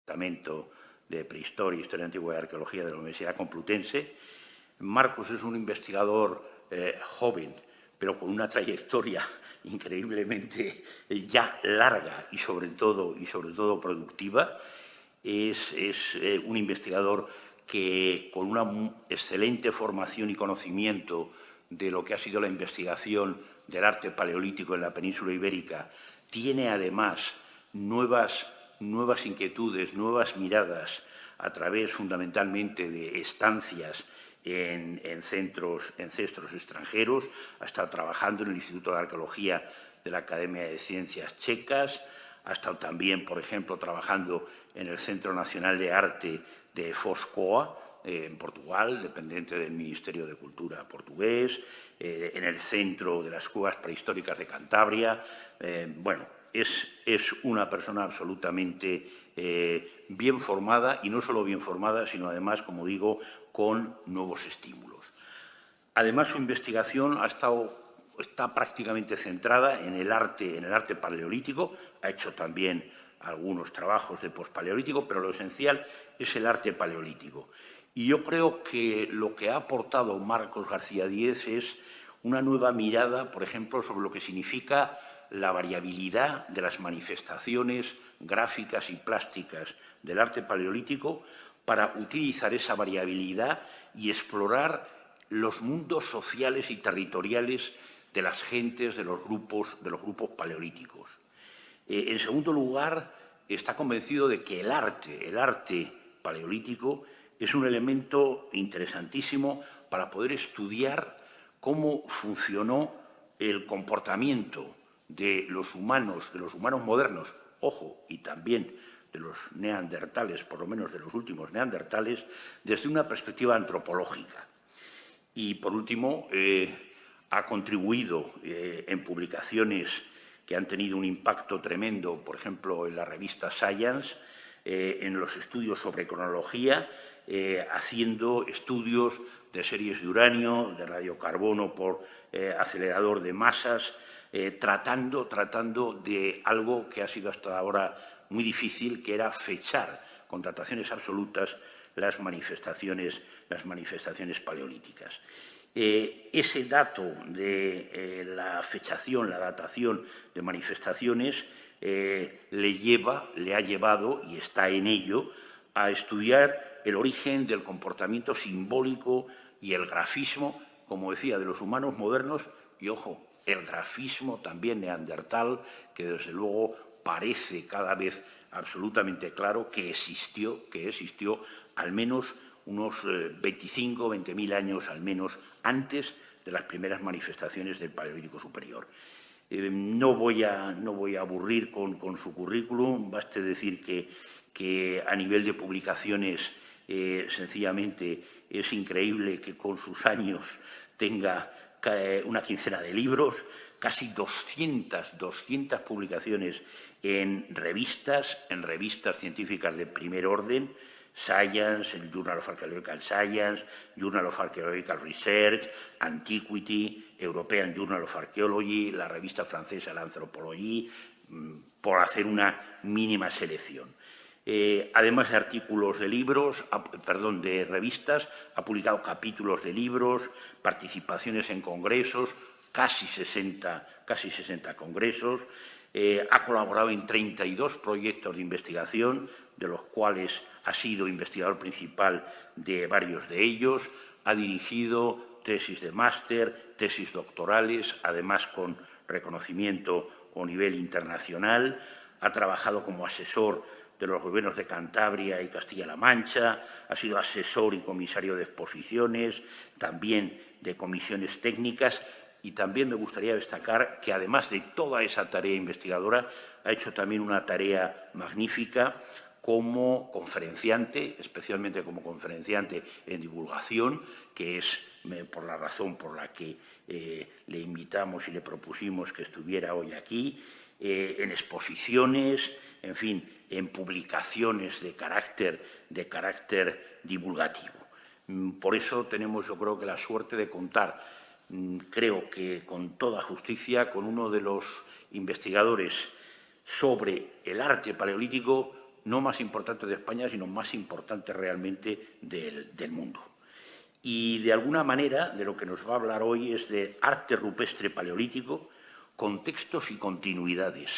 Departamento de Prehistoria, Historia Antigua y Arqueología de la Universidad Complutense. Marcos es un investigador joven, pero con una trayectoria increíblemente ya larga y sobre todo productiva. Es un investigador que, con una excelente formación y conocimiento de lo que ha sido la investigación del arte paleolítico en la península ibérica, tiene además nuevas inquietudes, nuevas miradas a través fundamentalmente de estancias en centros extranjeros. Ha estado trabajando en el Instituto de Arqueología de la Academia de Ciencias Checas, ha estado también, por ejemplo, trabajando en el Centro Nacional de Arte de Foscoa, en Portugal, dependiente del Ministerio de Cultura portugués, en el Centro de las Cuevas Prehistóricas de Cantabria. Bueno, es una persona absolutamente bien formada, y no solo bien formada, sino además, como digo, con nuevos estímulos. Además, su investigación está prácticamente centrada en el arte paleolítico. Ha hecho también algunos trabajos de pospaleolítico, pero lo esencial es el arte paleolítico. Y yo creo que lo que ha aportado Marcos García Díez es una nueva mirada, por ejemplo, sobre lo que significa la variabilidad de las manifestaciones gráficas y plásticas del arte paleolítico, para utilizar esa variabilidad y explorar los mundos sociales y territoriales de las gentes, de los grupos paleolíticos. En segundo lugar, está convencido de que el arte paleolítico es un elemento interesantísimo para poder estudiar cómo funcionó el comportamiento de los humanos modernos, ojo, y también de los neandertales, por lo menos de los últimos neandertales, desde una perspectiva antropológica. Y, por último, ha contribuido en publicaciones que han tenido un impacto tremendo, por ejemplo, en la revista Science, en los estudios sobre cronología, haciendo estudios de series de uranio, de radiocarbono por acelerador de masas, tratando de algo que ha sido hasta ahora muy difícil, que era fechar con dataciones absolutas las manifestaciones paleolíticas. Ese dato de la fechación, la datación de manifestaciones, le ha llevado, y está en ello, a estudiar el origen del comportamiento simbólico y el grafismo, como decía, de los humanos modernos, y, ojo, el grafismo también neandertal, que desde luego parece cada vez absolutamente claro que existió al menos unos 20.000 años al menos antes de las primeras manifestaciones del Paleolítico Superior. No voy a aburrir con su currículum, baste decir que a nivel de publicaciones sencillamente es increíble que con sus años tenga una quincena de libros, casi 200 publicaciones en revistas científicas de primer orden: Science, el Journal of Archaeological Science, Journal of Archaeological Research, Antiquity, European Journal of Archaeology, la revista francesa l'Anthropologie, por hacer una mínima selección. Además de artículos de revistas, ha publicado capítulos de libros, participaciones en congresos, casi 60 congresos, ha colaborado en 32 proyectos de investigación, de los cuales ha sido investigador principal de varios de ellos, ha dirigido tesis de máster, tesis doctorales, además con reconocimiento a nivel internacional, ha trabajado como asesor de los gobiernos de Cantabria y Castilla-La Mancha, ha sido asesor y comisario de exposiciones, también de comisiones técnicas, y también me gustaría destacar que, además de toda esa tarea investigadora, ha hecho también una tarea magnífica como conferenciante, especialmente como conferenciante en divulgación, que es por la razón por la que le invitamos y le propusimos que estuviera hoy aquí, en exposiciones, en fin, en publicaciones de carácter divulgativo. Por eso tenemos, yo creo, que la suerte de contar, creo que con toda justicia, con uno de los investigadores sobre el arte paleolítico no más importante de España, sino más importante realmente del mundo. Y de alguna manera de lo que nos va a hablar hoy es de arte rupestre paleolítico, contextos y continuidades.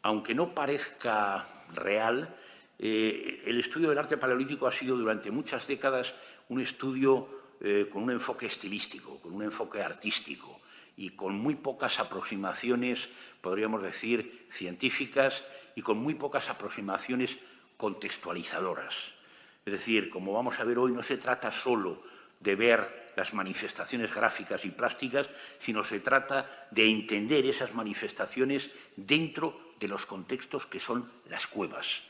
Aunque no parezca real, el estudio del arte paleolítico ha sido durante muchas décadas un estudio con un enfoque estilístico, con un enfoque artístico y con muy pocas aproximaciones, podríamos decir, científicas y con muy pocas aproximaciones contextualizadoras. Es decir, como vamos a ver hoy, no se trata solo de ver las manifestaciones gráficas y plásticas, sino se trata de entender esas manifestaciones dentro de los contextos que son las cuevas.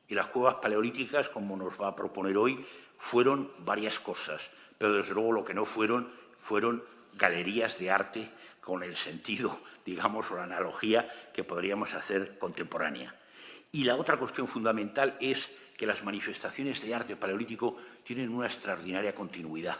Y las cuevas paleolíticas, como nos va a proponer hoy, fueron varias cosas, pero desde luego lo que no fueron galerías de arte con el sentido, digamos, o la analogía que podríamos hacer contemporánea. Y la otra cuestión fundamental es que las manifestaciones de arte paleolítico tienen una extraordinaria continuidad.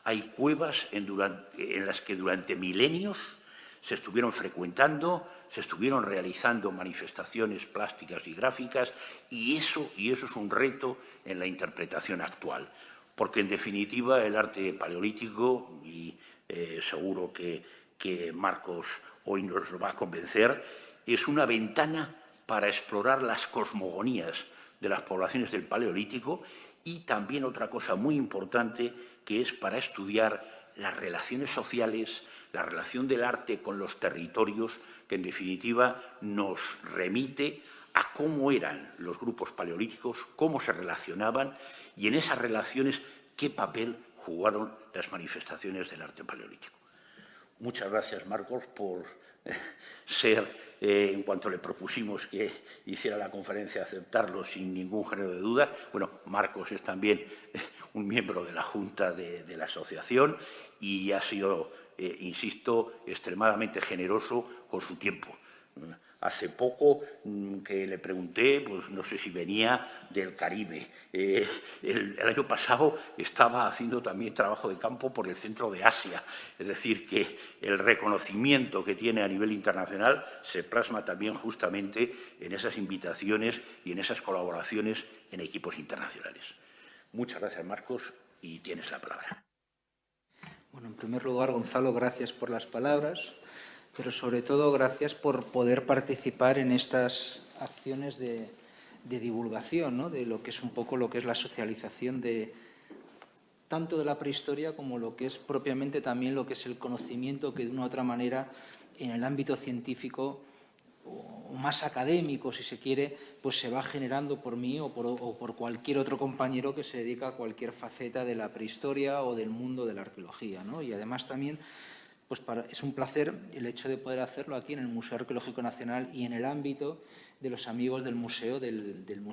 Hay cuevas en las que durante milenios se estuvieron frecuentando, se estuvieron realizando manifestaciones plásticas y gráficas, y eso es un reto en la interpretación actual. Porque, en definitiva, el arte paleolítico, y seguro que Marcos hoy nos va a convencer, es una ventana para explorar las cosmogonías de las poblaciones del Paleolítico y también otra cosa muy importante, que es para estudiar las relaciones sociales, la relación del arte con los territorios, que en definitiva nos remite a cómo eran los grupos paleolíticos, cómo se relacionaban y en esas relaciones qué papel jugaron las manifestaciones del arte paleolítico. Muchas gracias, Marcos, por ser, en cuanto le propusimos que hiciera la conferencia, aceptarlo sin ningún género de duda. Bueno, Marcos es también un miembro de la Junta de la asociación y ha sido, insisto, extremadamente generoso con su tiempo. Hace poco que le pregunté, pues no sé si venía del Caribe. El año pasado estaba haciendo también trabajo de campo por el centro de Asia. Es decir, que el reconocimiento que tiene a nivel internacional se plasma también justamente en esas invitaciones y en esas colaboraciones en equipos internacionales. Muchas gracias, Marcos, y tienes la palabra. Bueno, en primer lugar, Gonzalo, gracias por las palabras, pero sobre todo gracias por poder participar en estas acciones de divulgación, ¿no?, de lo que es un poco lo que es la socialización tanto de la prehistoria como lo que es propiamente también lo que es el conocimiento que de una u otra manera en el ámbito científico o más académico, si se quiere, pues se va generando por mí o por cualquier otro compañero que se dedica a cualquier faceta de la prehistoria o del mundo de la arqueología, ¿no? Y además también pues es un placer el hecho de poder hacerlo aquí en el Museo Arqueológico Nacional y en el ámbito de los amigos del museo, en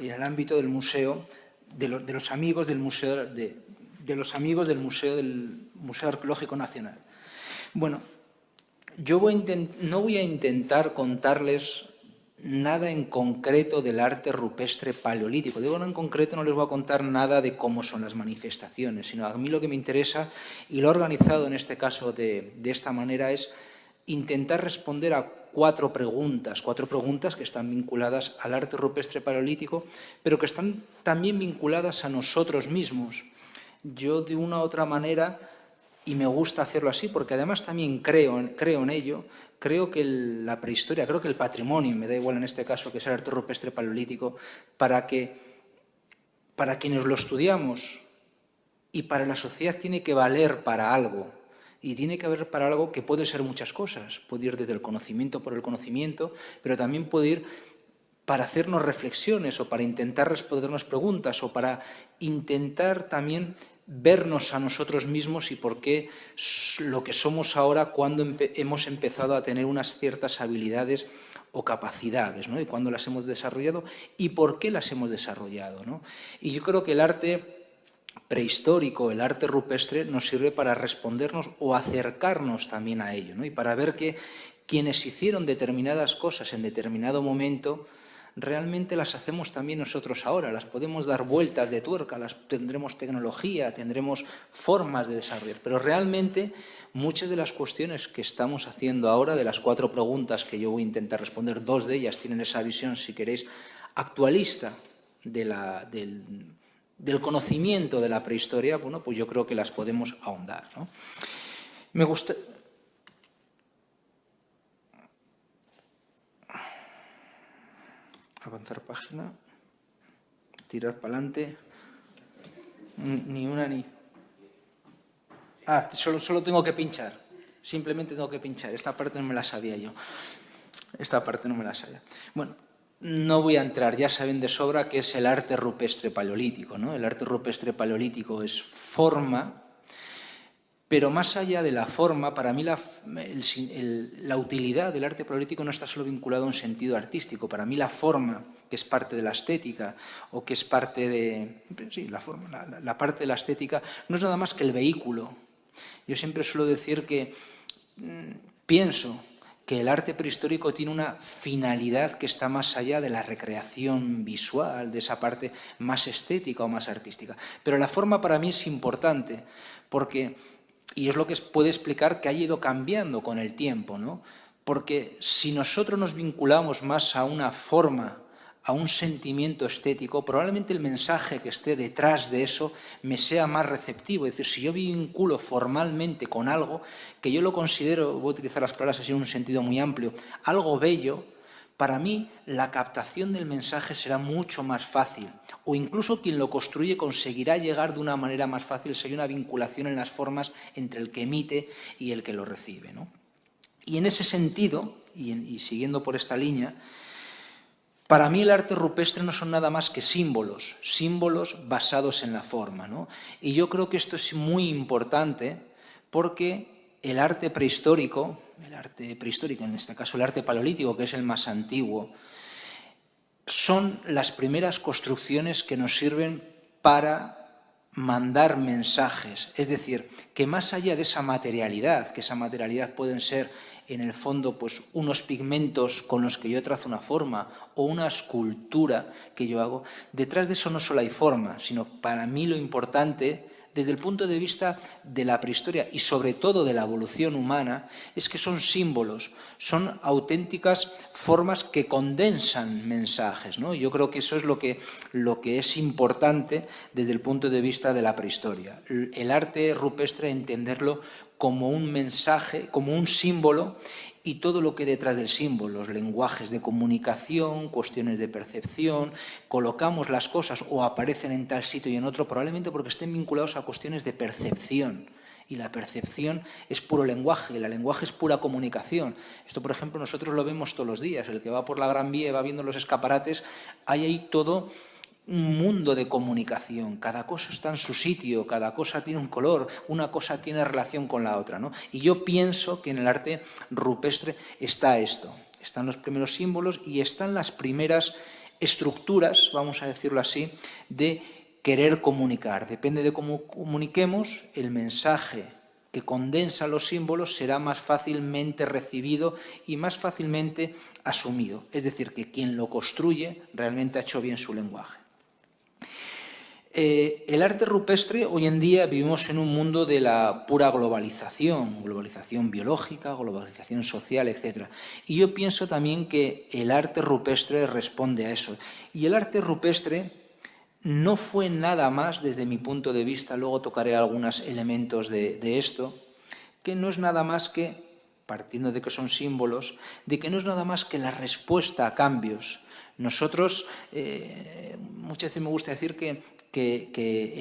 el ámbito del museo, de los amigos del museo, de los amigos del Museo Arqueológico Nacional. Bueno, yo no voy a intentar contarles nada en concreto del arte rupestre paleolítico. Digo, no en concreto, no les voy a contar nada de cómo son las manifestaciones, sino a mí lo que me interesa, y lo he organizado en este caso de esta manera, es intentar responder a cuatro preguntas que están vinculadas al arte rupestre paleolítico, pero que están también vinculadas a nosotros mismos. Yo, de una u otra manera, y me gusta hacerlo así, porque además también creo en ello, creo que la prehistoria, creo que el patrimonio, me da igual en este caso que sea el arte rupestre paleolítico, para quienes lo estudiamos y para la sociedad tiene que valer para algo. Y tiene que valer para algo que puede ser muchas cosas. Puede ir desde el conocimiento por el conocimiento, pero también puede ir para hacernos reflexiones o para intentar respondernos preguntas o para intentar también vernos a nosotros mismos y por qué lo que somos ahora cuando hemos empezado a tener unas ciertas habilidades o capacidades, ¿no? Y cuándo las hemos desarrollado y por qué las hemos desarrollado, ¿no? Y yo creo que el arte prehistórico, el arte rupestre, nos sirve para respondernos o acercarnos también a ello, ¿no? Y para ver que quienes hicieron determinadas cosas en determinado momento realmente las hacemos también nosotros ahora, las podemos dar vueltas de tuerca, tendremos tecnología, tendremos formas de desarrollar, pero realmente muchas de las cuestiones que estamos haciendo ahora, de las 4 preguntas que yo voy a intentar responder, 2 de ellas tienen esa visión, si queréis, actualista del conocimiento de la prehistoria, bueno, pues yo creo que las podemos ahondar, ¿no? Me gusta... Avanzar página, tirar para adelante, ni una ni... Solo tengo que pinchar, simplemente tengo que pinchar, esta parte no me la sabía yo, Bueno, no voy a entrar, ya saben de sobra que es el arte rupestre paleolítico, ¿no? El arte rupestre paleolítico es forma, pero más allá de la forma, para mí la utilidad del arte paleolítico no está solo vinculada a un sentido artístico. Para mí la forma, que es parte de la estética, o que es parte de... Sí, la parte de la estética no es nada más que el vehículo. Yo siempre suelo decir que pienso que el arte prehistórico tiene una finalidad que está más allá de la recreación visual, de esa parte más estética o más artística. Pero la forma para mí es importante, porque... Y es lo que puede explicar que ha ido cambiando con el tiempo, ¿no? Porque si nosotros nos vinculamos más a una forma, a un sentimiento estético, probablemente el mensaje que esté detrás de eso me sea más receptivo. Es decir, si yo vinculo formalmente con algo, que yo lo considero, voy a utilizar las palabras así en un sentido muy amplio, algo bello, para mí la captación del mensaje será mucho más fácil, o incluso quien lo construye conseguirá llegar de una manera más fácil si hay una vinculación en las formas entre el que emite y el que lo recibe, ¿no? Y en ese sentido, y siguiendo por esta línea, para mí el arte rupestre no son nada más que símbolos basados en la forma, ¿no? Y yo creo que esto es muy importante porque el arte prehistórico, en este caso el arte paleolítico, que es el más antiguo, son las primeras construcciones que nos sirven para mandar mensajes. Es decir, que más allá de esa materialidad, que esa materialidad pueden ser en el fondo pues, unos pigmentos con los que yo trazo una forma o una escultura que yo hago, detrás de eso no solo hay forma, sino para mí lo importante desde el punto de vista de la prehistoria y sobre todo de la evolución humana, es que son símbolos, son auténticas formas que condensan mensajes, ¿no? Yo creo que eso es lo que es importante desde el punto de vista de la prehistoria. El arte rupestre, entenderlo como un mensaje, como un símbolo, y todo lo que hay detrás del símbolo, los lenguajes de comunicación, cuestiones de percepción, colocamos las cosas o aparecen en tal sitio y en otro, probablemente porque estén vinculados a cuestiones de percepción. Y la percepción es puro lenguaje, y el lenguaje es pura comunicación. Esto, por ejemplo, nosotros lo vemos todos los días. El que va por la Gran Vía y va viendo los escaparates, hay ahí todo un mundo de comunicación, cada cosa está en su sitio, cada cosa tiene un color, una cosa tiene relación con la otra, ¿no? Y yo pienso que en el arte rupestre está esto, están los primeros símbolos y están las primeras estructuras, vamos a decirlo así, de querer comunicar. Depende de cómo comuniquemos, el mensaje que condensa los símbolos será más fácilmente recibido y más fácilmente asumido. Es decir, que quien lo construye realmente ha hecho bien su lenguaje. El arte rupestre, hoy en día vivimos en un mundo de la pura globalización biológica, globalización social, etc. Y yo pienso también que el arte rupestre responde a eso. Y el arte rupestre no fue nada más, desde mi punto de vista, luego tocaré algunos elementos de esto, que no es nada más que, partiendo de que son símbolos, de que no es nada más que la respuesta a cambios. Nosotros, muchas veces me gusta decir que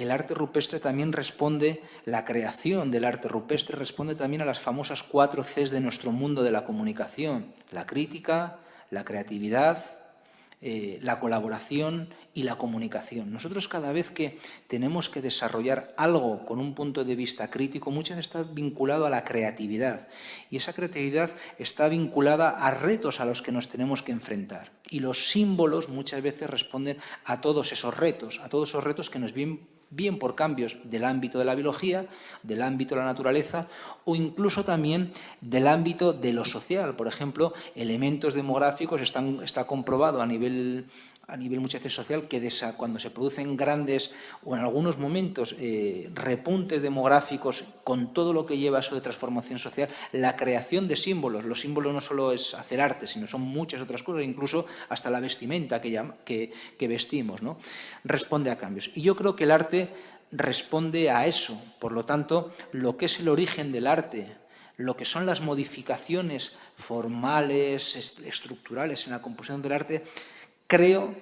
el arte rupestre también responde, la creación del arte rupestre responde también a las famosas 4 Cs de nuestro mundo de la comunicación: la crítica, la creatividad, la colaboración y la comunicación. Nosotros cada vez que tenemos que desarrollar algo con un punto de vista crítico, muchas veces está vinculado a la creatividad, y esa creatividad está vinculada a retos a los que nos tenemos que enfrentar. Y los símbolos muchas veces responden a todos esos retos que nos vienen bien por cambios del ámbito de la biología, del ámbito de la naturaleza o incluso también del ámbito de lo social. Por ejemplo, elementos demográficos, está comprobado a nivel muchas veces social, que cuando se producen grandes o en algunos momentos repuntes demográficos con todo lo que lleva eso de transformación social, la creación de símbolos, los símbolos no solo es hacer arte, sino son muchas otras cosas, incluso hasta la vestimenta que vestimos, ¿no? Responde a cambios. Y yo creo que el arte responde a eso. Por lo tanto, lo que es el origen del arte, lo que son las modificaciones formales, estructurales en la composición del arte, creo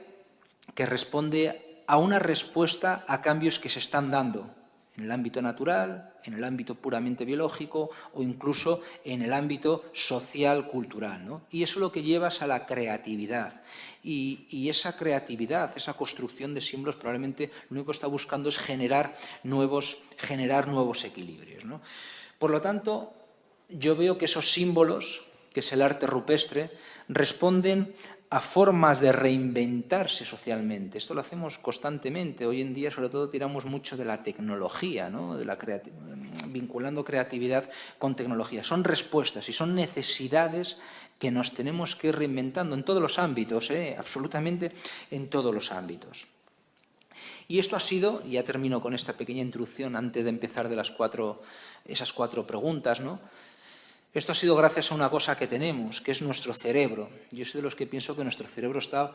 que responde a una respuesta a cambios que se están dando en el ámbito natural, en el ámbito puramente biológico o incluso en el ámbito social, cultural, ¿no? Y eso lo que lleva es a la creatividad. Y esa creatividad, esa construcción de símbolos, probablemente lo único que está buscando es generar nuevos equilibrios, ¿no? Por lo tanto, yo veo que esos símbolos, que es el arte rupestre, responden a formas de reinventarse socialmente. Esto lo hacemos constantemente. Hoy en día, sobre todo, tiramos mucho de la tecnología, ¿no? Vinculando creatividad con tecnología. Son respuestas y son necesidades que nos tenemos que ir reinventando en todos los ámbitos, absolutamente en todos los ámbitos. Y esto ha sido, y ya termino con esta pequeña introducción antes de empezar de esas cuatro preguntas, ¿no? Esto ha sido gracias a una cosa que tenemos, que es nuestro cerebro. Yo soy de los que pienso que nuestro cerebro está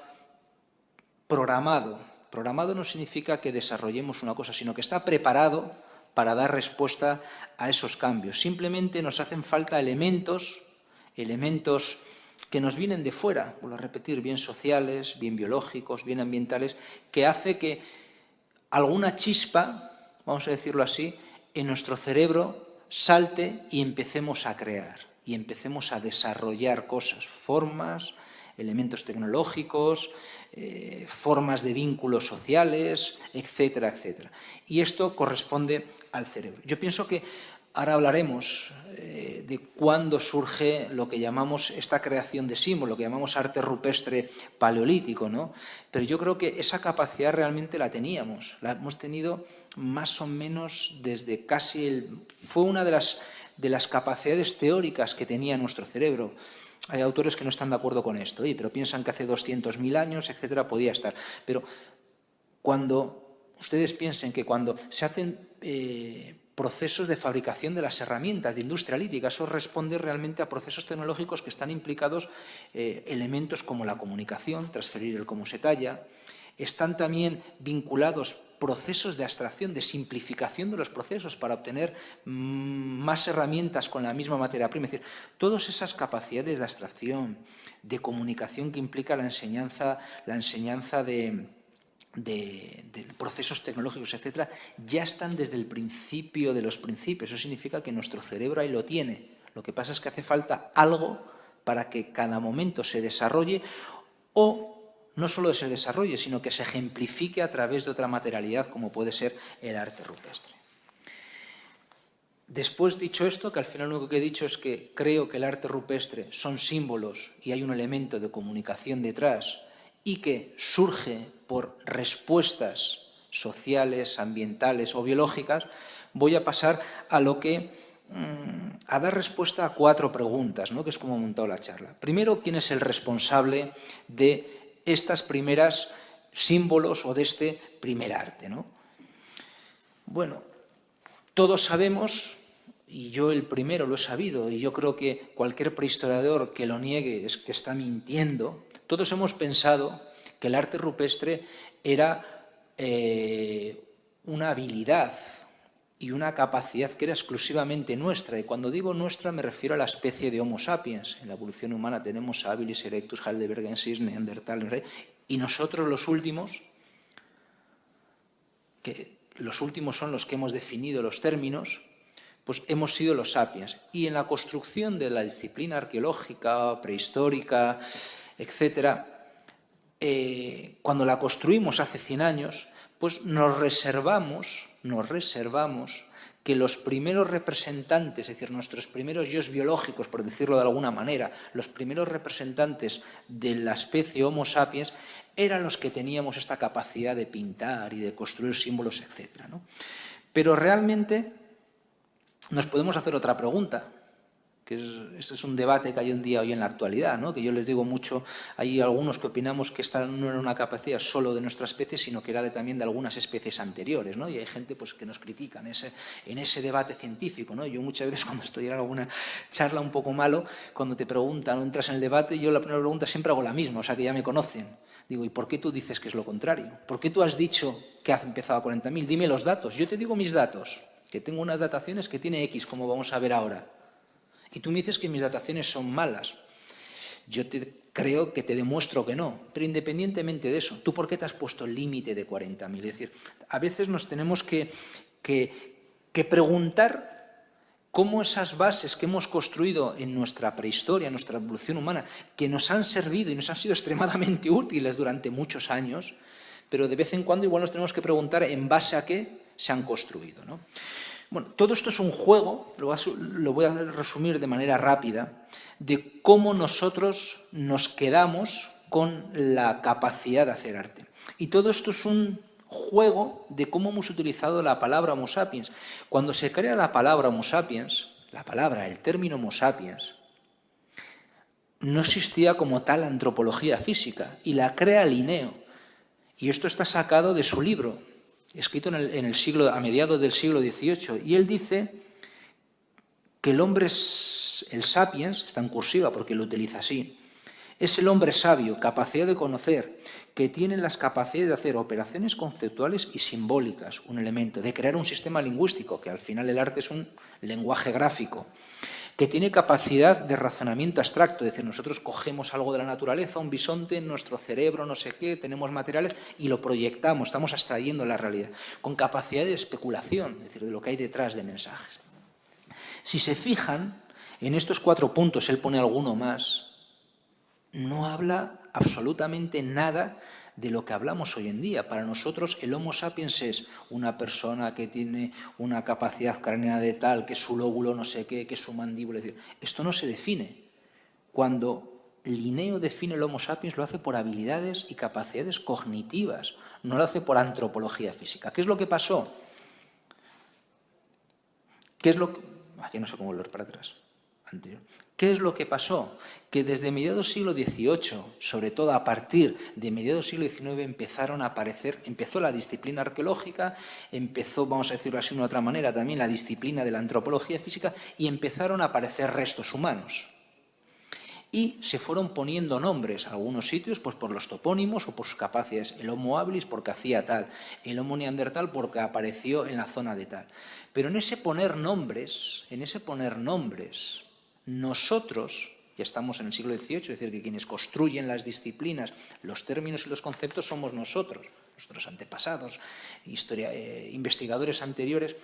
programado. Programado no significa que desarrollemos una cosa, sino que está preparado para dar respuesta a esos cambios. Simplemente nos hacen falta elementos que nos vienen de fuera, vuelvo a repetir, bien sociales, bien biológicos, bien ambientales, que hace que alguna chispa, vamos a decirlo así, en nuestro cerebro salte y empecemos a crear y empecemos a desarrollar cosas, formas, elementos tecnológicos, formas de vínculos sociales, etcétera, etcétera. Y esto corresponde al cerebro. Yo pienso que ahora hablaremos de cuándo surge lo que llamamos esta creación de símbolos, lo que llamamos arte rupestre paleolítico, ¿no? Pero yo creo que esa capacidad realmente la teníamos, la hemos tenido más o menos desde fue una de las capacidades teóricas que tenía nuestro cerebro. Hay autores que no están de acuerdo con esto, pero piensan que hace 200.000 años, etcétera, podía estar. Pero cuando ustedes piensen que cuando se hacen procesos de fabricación de las herramientas de industria lítica, eso responde realmente a procesos tecnológicos que están implicados elementos como la comunicación, transferir el cómo se talla. Están también vinculados procesos de abstracción, de simplificación de los procesos para obtener más herramientas con la misma materia prima. Es decir, todas esas capacidades de abstracción, de comunicación que implica la enseñanza de procesos tecnológicos, etcétera, ya están desde el principio de los principios. Eso significa que nuestro cerebro ahí lo tiene. Lo que pasa es que hace falta algo para que cada momento se desarrolle o no solo se desarrolle, sino que se ejemplifique a través de otra materialidad como puede ser el arte rupestre. Después, dicho esto, que al final lo único que he dicho es que creo que el arte rupestre son símbolos y hay un elemento de comunicación detrás y que surge por respuestas sociales, ambientales o biológicas, voy a pasar a a dar respuesta a 4 preguntas, ¿no? Que es como he montado la charla. Primero, ¿quién es el responsable de estas primeras símbolos o de este primer arte, ¿no? Bueno, todos sabemos, y yo el primero lo he sabido, y yo creo que cualquier prehistoriador que lo niegue es que está mintiendo, todos hemos pensado que el arte rupestre era una habilidad y una capacidad que era exclusivamente nuestra. Y cuando digo nuestra me refiero a la especie de Homo sapiens. En la evolución humana tenemos a habilis erectus, heidelbergensis, neandertal, y nosotros los últimos, que los últimos son los que hemos definido los términos, pues hemos sido los sapiens. Y en la construcción de la disciplina arqueológica, prehistórica, etcétera, cuando la construimos hace 100 años, pues nos reservamos que los primeros representantes, es decir, nuestros primeros yos biológicos, por decirlo de alguna manera, los primeros representantes de la especie Homo sapiens, eran los que teníamos esta capacidad de pintar y de construir símbolos, etc., ¿no? Pero realmente nos podemos hacer otra pregunta, que este es un debate que hay un día hoy en la actualidad, ¿no? Que yo les digo mucho, hay algunos que opinamos que esta no era una capacidad solo de nuestra especie, sino que era también de algunas especies anteriores, ¿no? Y hay gente pues, que nos critica en ese debate científico, ¿no? Yo muchas veces cuando estoy en alguna charla un poco malo, cuando te preguntan o entras en el debate, yo la primera pregunta siempre hago la misma, o sea que ya me conocen. Digo, ¿y por qué tú dices que es lo contrario? ¿Por qué tú has dicho que has empezado a 40.000? Dime los datos. Yo te digo mis datos, que tengo unas dataciones que tiene X, como vamos a ver ahora. Y tú me dices que mis dataciones son malas. Yo creo que te demuestro que no. Pero independientemente de eso, ¿tú por qué te has puesto el límite de 40.000? Es decir, a veces nos tenemos que preguntar cómo esas bases que hemos construido en nuestra prehistoria, en nuestra evolución humana, que nos han servido y nos han sido extremadamente útiles durante muchos años, pero de vez en cuando igual nos tenemos que preguntar en base a qué se han construido, ¿no? Bueno, todo esto es un juego, lo voy a resumir de manera rápida, de cómo nosotros nos quedamos con la capacidad de hacer arte. Y todo esto es un juego de cómo hemos utilizado la palabra Homo sapiens. Cuando se crea la palabra Homo sapiens, el término Homo sapiens, no existía como tal antropología física y la crea Linneo. Y esto está sacado de su libro, escrito a mediados del siglo XVIII, y él dice que el hombre, el sapiens, está en cursiva porque lo utiliza así, es el hombre sabio, capacidad de conocer, que tiene las capacidades de hacer operaciones conceptuales y simbólicas, un elemento, de crear un sistema lingüístico, que al final el arte es un lenguaje gráfico, que tiene capacidad de razonamiento abstracto, es decir, nosotros cogemos algo de la naturaleza, un bisonte en nuestro cerebro, no sé qué, tenemos materiales y lo proyectamos, estamos abstrayendo la realidad, con capacidad de especulación, es decir, de lo que hay detrás de mensajes. Si se fijan, en estos 4 puntos, él pone alguno más, no habla absolutamente nada de lo que hablamos hoy en día. Para nosotros el Homo sapiens es una persona que tiene una capacidad craneana de tal, que su lóbulo no sé qué, que su mandíbula. Es decir, esto no se define. Cuando Linneo define el Homo sapiens lo hace por habilidades y capacidades cognitivas, no lo hace por antropología física. ¿Qué es lo que pasó? ¿Qué es lo que... ya no sé cómo volver para atrás. Anterior. ¿Qué es lo que pasó? Que desde mediados del siglo XVIII, sobre todo a partir de mediados del siglo XIX, empezaron a aparecer, empezó la disciplina arqueológica, empezó, vamos a decirlo así de una otra manera, también la disciplina de la antropología física, y empezaron a aparecer restos humanos. Y se fueron poniendo nombres a algunos sitios pues por los topónimos o por sus capacidades. El Homo habilis porque hacía tal, el Homo neandertal porque apareció en la zona de tal. Pero en ese poner nombres, nosotros, ya estamos en el siglo XVIII, es decir, que quienes construyen las disciplinas, los términos y los conceptos somos nosotros, nuestros antepasados, investigadores anteriores,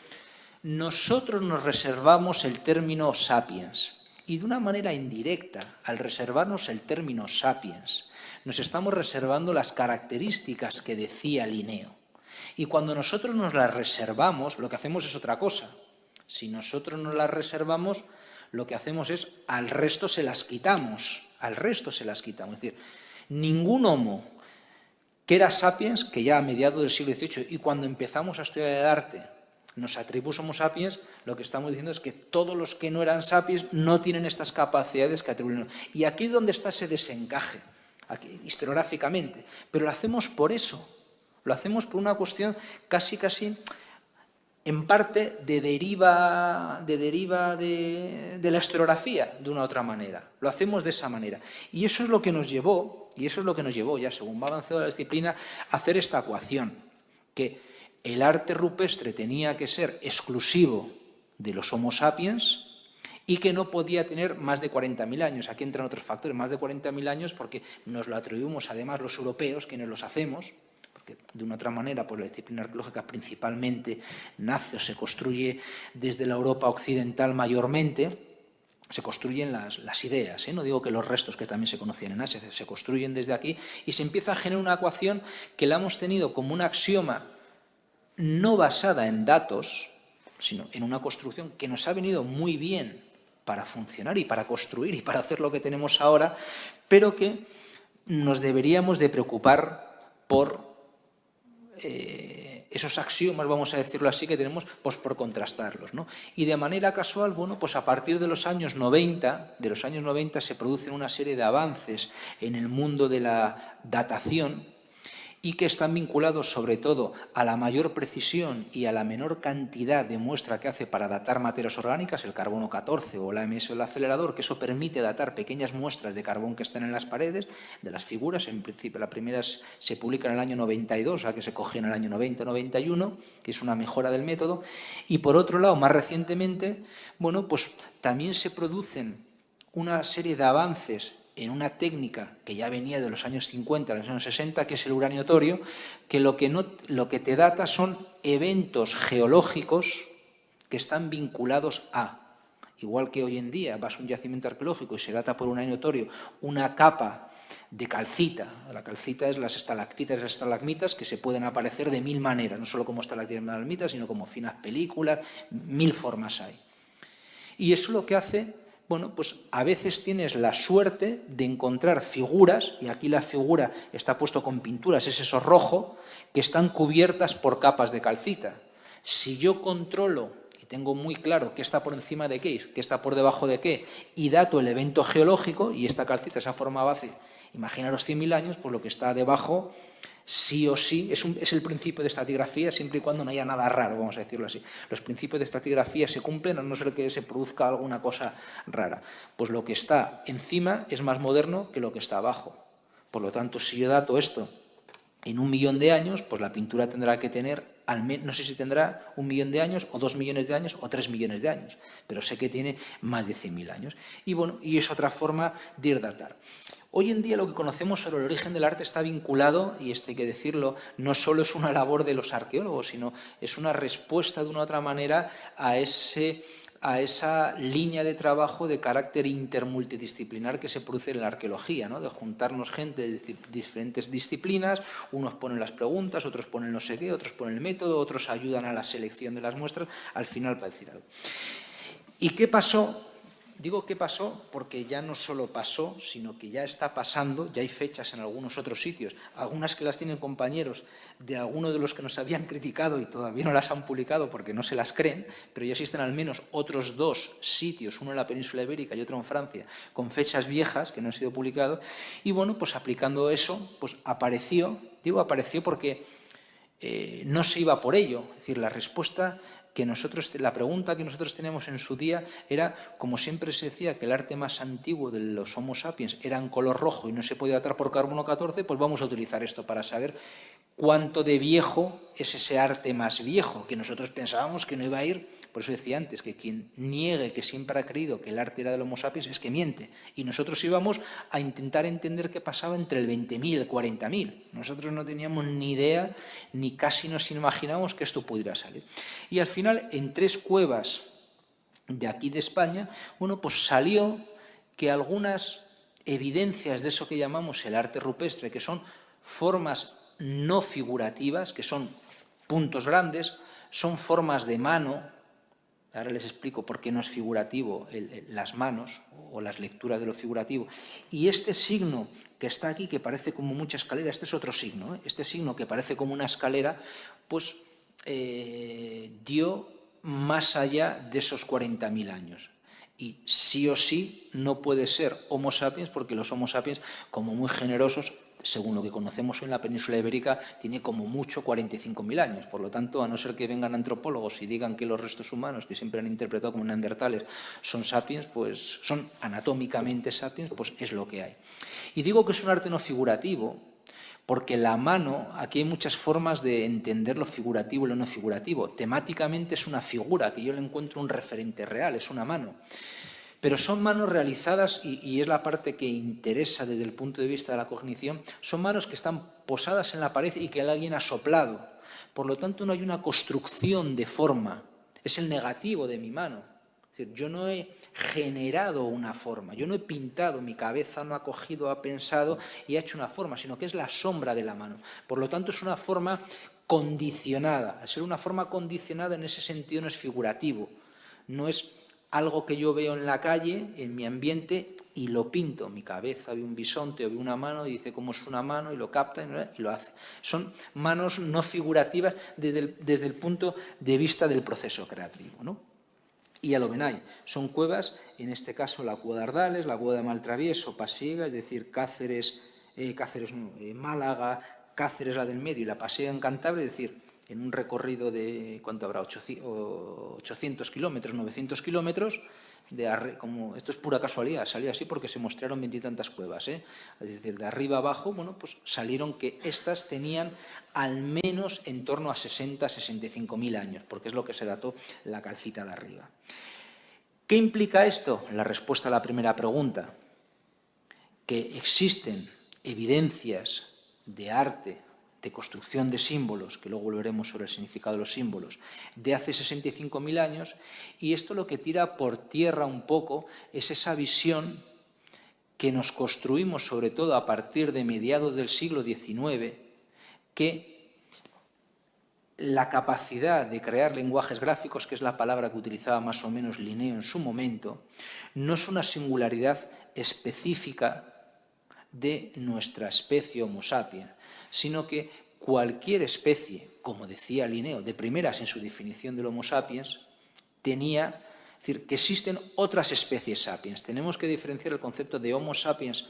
nosotros nos reservamos el término sapiens. Y de una manera indirecta, al reservarnos el término sapiens, nos estamos reservando las características que decía Linneo. Y cuando nosotros nos las reservamos, lo que hacemos es otra cosa. Si nosotros nos las reservamos, lo que hacemos es, al resto se las quitamos. Es decir, ningún homo que era sapiens, que ya a mediados del siglo XVIII, y cuando empezamos a estudiar el arte, nos atribuimos Homo sapiens, lo que estamos diciendo es que todos los que no eran sapiens no tienen estas capacidades que atribuyen. Y aquí es donde está ese desencaje, aquí, historiográficamente. Pero lo hacemos por eso, lo hacemos por una cuestión casi, en parte de deriva de la historiografía, de una otra manera. Lo hacemos de esa manera. Y eso es lo que nos llevó, ya según va avanzando la disciplina, a hacer esta ecuación, que el arte rupestre tenía que ser exclusivo de los Homo sapiens y que no podía tener más de 40.000 años. Aquí entran otros factores, más de 40.000 años porque nos lo atribuimos además los europeos, quienes los hacemos, porque de una otra manera pues la disciplina arqueológica principalmente nace o se construye desde la Europa occidental mayormente, se construyen las ideas, no digo que los restos que también se conocían en Asia, se construyen desde aquí y se empieza a generar una ecuación que la hemos tenido como un axioma no basada en datos, sino en una construcción que nos ha venido muy bien para funcionar y para construir y para hacer lo que tenemos ahora, pero que nos deberíamos de preocupar por esos axiomas, vamos a decirlo así, que tenemos, pues por contrastarlos, ¿no? Y de manera casual, bueno, pues a partir de los años 90, se producen una serie de avances en el mundo de la datación y que están vinculados sobre todo a la mayor precisión y a la menor cantidad de muestra que hace para datar materias orgánicas, el carbono 14 o la AMS o el acelerador, que eso permite datar pequeñas muestras de carbón que están en las paredes de las figuras. En principio, la primera se publica en el año 92, o sea que se cogió en el año 90-91, que es una mejora del método. Y por otro lado, más recientemente, bueno, pues también se producen una serie de avances en una técnica que ya venía de los años 50, de los años 60, que es el uranio torio, que lo que te data son eventos geológicos que están vinculados a, igual que hoy en día vas a un yacimiento arqueológico y se data por uranio torio una capa de calcita. La calcita es las estalactitas y las estalagmitas que se pueden aparecer de 1000 maneras, no solo como estalactitas y estalagmitas, sino como finas películas, 1000 formas hay. Y eso lo que hace, bueno, pues a veces tienes la suerte de encontrar figuras, y aquí la figura está puesto con pinturas, es eso rojo, que están cubiertas por capas de calcita. Si yo controlo y tengo muy claro qué está por encima de qué está por debajo de qué, y dato el evento geológico, y esta calcita se ha formado hace, imaginaros, 100.000 años, pues lo que está debajo sí o sí, es el principio de estratigrafía, siempre y cuando no haya nada raro, vamos a decirlo así. Los principios de estratigrafía se cumplen a no ser que se produzca alguna cosa rara. Pues lo que está encima es más moderno que lo que está abajo. Por lo tanto, si yo dato esto en 1 millón de años, pues la pintura tendrá que tener, no sé si tendrá 1 millón de años, o 2 millones de años, o 3 millones de años, pero sé que tiene más de 100.000 años. Y bueno, y es otra forma de ir datar. Hoy en día lo que conocemos sobre el origen del arte está vinculado, y esto hay que decirlo, no solo es una labor de los arqueólogos, sino es una respuesta de una u otra manera a esa línea de trabajo de carácter intermultidisciplinar que se produce en la arqueología, ¿no? De juntarnos gente de diferentes disciplinas, unos ponen las preguntas, otros ponen no sé qué, otros ponen el método, otros ayudan a la selección de las muestras, al final para decir algo. ¿Y qué pasó? Digo qué pasó porque ya no solo pasó, sino que ya está pasando, ya hay fechas en algunos otros sitios, algunas que las tienen compañeros de algunos de los que nos habían criticado y todavía no las han publicado porque no se las creen, pero ya existen al menos otros 2 sitios, uno en la península ibérica y otro en Francia, con fechas viejas que no han sido publicados, y bueno, pues aplicando eso, pues apareció porque no se iba por ello, es decir, la respuesta la pregunta que nosotros teníamos en su día era, como siempre se decía que el arte más antiguo de los Homo sapiens era en color rojo y no se podía datar por carbono 14, pues vamos a utilizar esto para saber cuánto de viejo es ese arte más viejo, que nosotros pensábamos que no iba a ir. Por eso decía antes que quien niegue que siempre ha creído que el arte era del Homo sapiens es que miente. Y nosotros íbamos a intentar entender qué pasaba entre el 20.000 y el 40.000. Nosotros no teníamos ni idea, ni casi nos imaginábamos que esto pudiera salir. Y al final, en 3 cuevas de aquí de España, bueno, pues salió que algunas evidencias de eso que llamamos el arte rupestre, que son formas no figurativas, que son puntos grandes, son formas de mano. Ahora les explico por qué no es figurativo las manos o las lecturas de lo figurativo. Y este signo que está aquí, que parece como mucha escalera, este es otro signo, ¿eh? Este signo que parece como una escalera, pues dio más allá de esos 40.000 años. Y sí o sí no puede ser Homo sapiens, porque los Homo sapiens, como muy generosos, según lo que conocemos en la península ibérica, tiene como mucho 45.000 años. Por lo tanto, a no ser que vengan antropólogos y digan que los restos humanos, que siempre han interpretado como neandertales, son sapiens, pues son anatómicamente sapiens, pues es lo que hay. Y digo que es un arte no figurativo, porque la mano, aquí hay muchas formas de entender lo figurativo y lo no figurativo. Temáticamente es una figura, que yo le encuentro un referente real, es una mano. Pero son manos realizadas, y es la parte que interesa desde el punto de vista de la cognición, son manos que están posadas en la pared y que alguien ha soplado. Por lo tanto, no hay una construcción de forma, es el negativo de mi mano. Es Es decir, yo no he generado una forma, yo no he pintado, mi cabeza no ha cogido, ha pensado y ha hecho una forma, sino que es la sombra de la mano. Por lo tanto, es una forma condicionada. Al ser una forma condicionada, en ese sentido no es figurativo, no es algo que yo veo en la calle, en mi ambiente, y lo pinto. Mi cabeza ve un bisonte o ve una mano y dice cómo es una mano y lo capta y lo hace. Son manos no figurativas desde el punto de vista del proceso creativo, ¿no? Y ya lo ven ahí. Son cuevas, en este caso la cueva de Ardales, la cueva de Maltravieso, Pasiega, es decir, Málaga, Cáceres la del medio y la Pasiega en Cantabria, es decir, en un recorrido de, ¿cuánto habrá? 800 kilómetros, 900 kilómetros. Esto es pura casualidad, salía así porque se mostraron 20 y tantas cuevas. Es decir, de arriba abajo, bueno, pues salieron que estas tenían al menos en torno a 60-65.000 años, porque es lo que se dató la calcita de arriba. ¿Qué implica esto? La respuesta a la primera pregunta, que existen evidencias de arte, de construcción de símbolos, que luego volveremos sobre el significado de los símbolos, de hace 65.000 años, y esto lo que tira por tierra un poco es esa visión que nos construimos, sobre todo a partir de mediados del siglo XIX, que la capacidad de crear lenguajes gráficos, que es la palabra que utilizaba más o menos Linneo en su momento, no es una singularidad específica de nuestra especie Homo sapiens, sino que cualquier especie, como decía Linneo, de primeras en su definición del Homo sapiens, tenía, es decir, que existen otras especies sapiens. Tenemos que diferenciar el concepto de Homo sapiens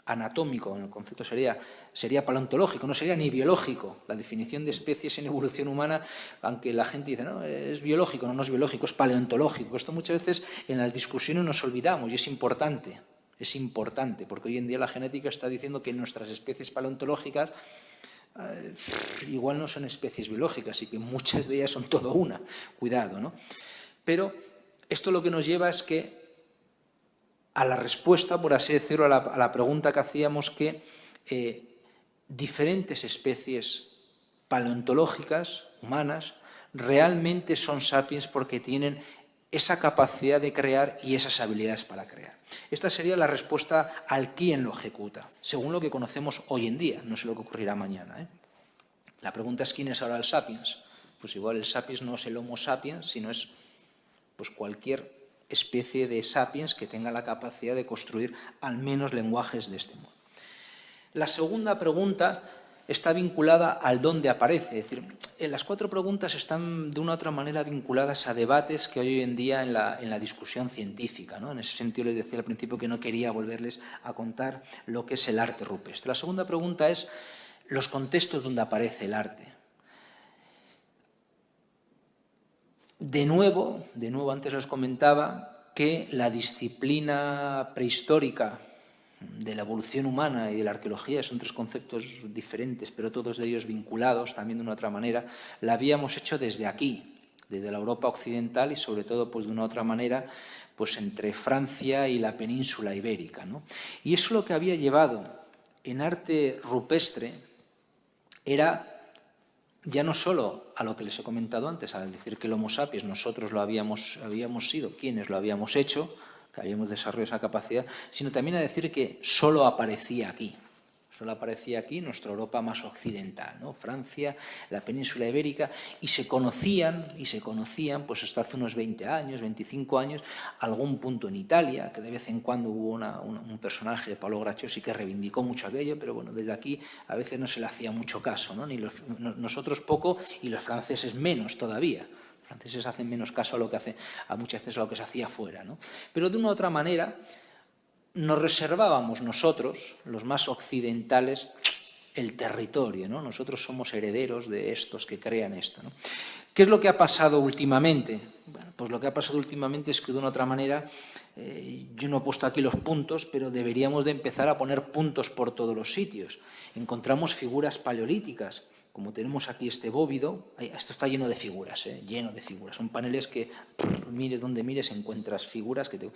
anatómico, el concepto sería paleontológico, no sería ni biológico. La definición de especies en evolución humana, aunque la gente dice, no, es biológico, no es biológico, es paleontológico. Esto muchas veces en las discusiones nos olvidamos y es importante. Es importante, porque hoy en día la genética está diciendo que nuestras especies paleontológicas igual no son especies biológicas y que muchas de ellas son todo una. Cuidado, ¿no? Pero esto lo que nos lleva es que a la respuesta, por así decirlo, a la pregunta que hacíamos, que diferentes especies paleontológicas, humanas, realmente son sapiens porque tienen esa capacidad de crear y esas habilidades para crear. Esta sería la respuesta al quién lo ejecuta, según lo que conocemos hoy en día, no sé lo que ocurrirá mañana. La pregunta es quién es ahora el sapiens. Pues igual el sapiens no es el Homo sapiens, sino es pues cualquier especie de sapiens que tenga la capacidad de construir al menos lenguajes de este modo. La segunda pregunta está vinculada al dónde aparece. Es decir, las cuatro preguntas están de una u otra manera vinculadas a debates que hoy en día en la discusión científica, ¿no? En ese sentido les decía al principio que no quería volverles a contar lo que es el arte rupestre. La segunda pregunta es los contextos donde aparece el arte. De nuevo, antes les comentaba que la disciplina prehistórica de la evolución humana y de la arqueología, son tres conceptos diferentes, pero todos de ellos vinculados también de una otra manera, la habíamos hecho desde aquí, desde la Europa occidental y sobre todo pues de una otra manera pues entre Francia y la península ibérica, ¿no? Y eso lo que había llevado en arte rupestre era ya no solo a lo que les he comentado antes, al decir que el Homo sapiens nosotros lo habíamos sido quienes lo habíamos hecho, que habíamos desarrollado esa capacidad, sino también a decir que solo aparecía aquí nuestra Europa más occidental, ¿no? Francia, la península ibérica, y se conocían pues hasta hace unos 20 años, 25 años, algún punto en Italia, que de vez en cuando hubo un personaje, Paolo Graciosi, que reivindicó mucho aquello, pero bueno, desde aquí a veces no se le hacía mucho caso, ¿no? Nosotros poco y los franceses menos todavía. Los franceses hacen menos caso a muchas veces a lo que se hacía fuera, ¿no? Pero de una u otra manera nos reservábamos nosotros, los más occidentales, el territorio, ¿no? Nosotros somos herederos de estos que crean esto, ¿no? ¿Qué es lo que ha pasado últimamente? Bueno, pues lo que ha pasado últimamente es que de una u otra manera, yo no he puesto aquí los puntos, pero deberíamos de empezar a poner puntos por todos los sitios. Encontramos figuras paleolíticas, como tenemos aquí este bóvido, esto está lleno de figuras, lleno de figuras. Son paneles que, mires donde mires, encuentras figuras que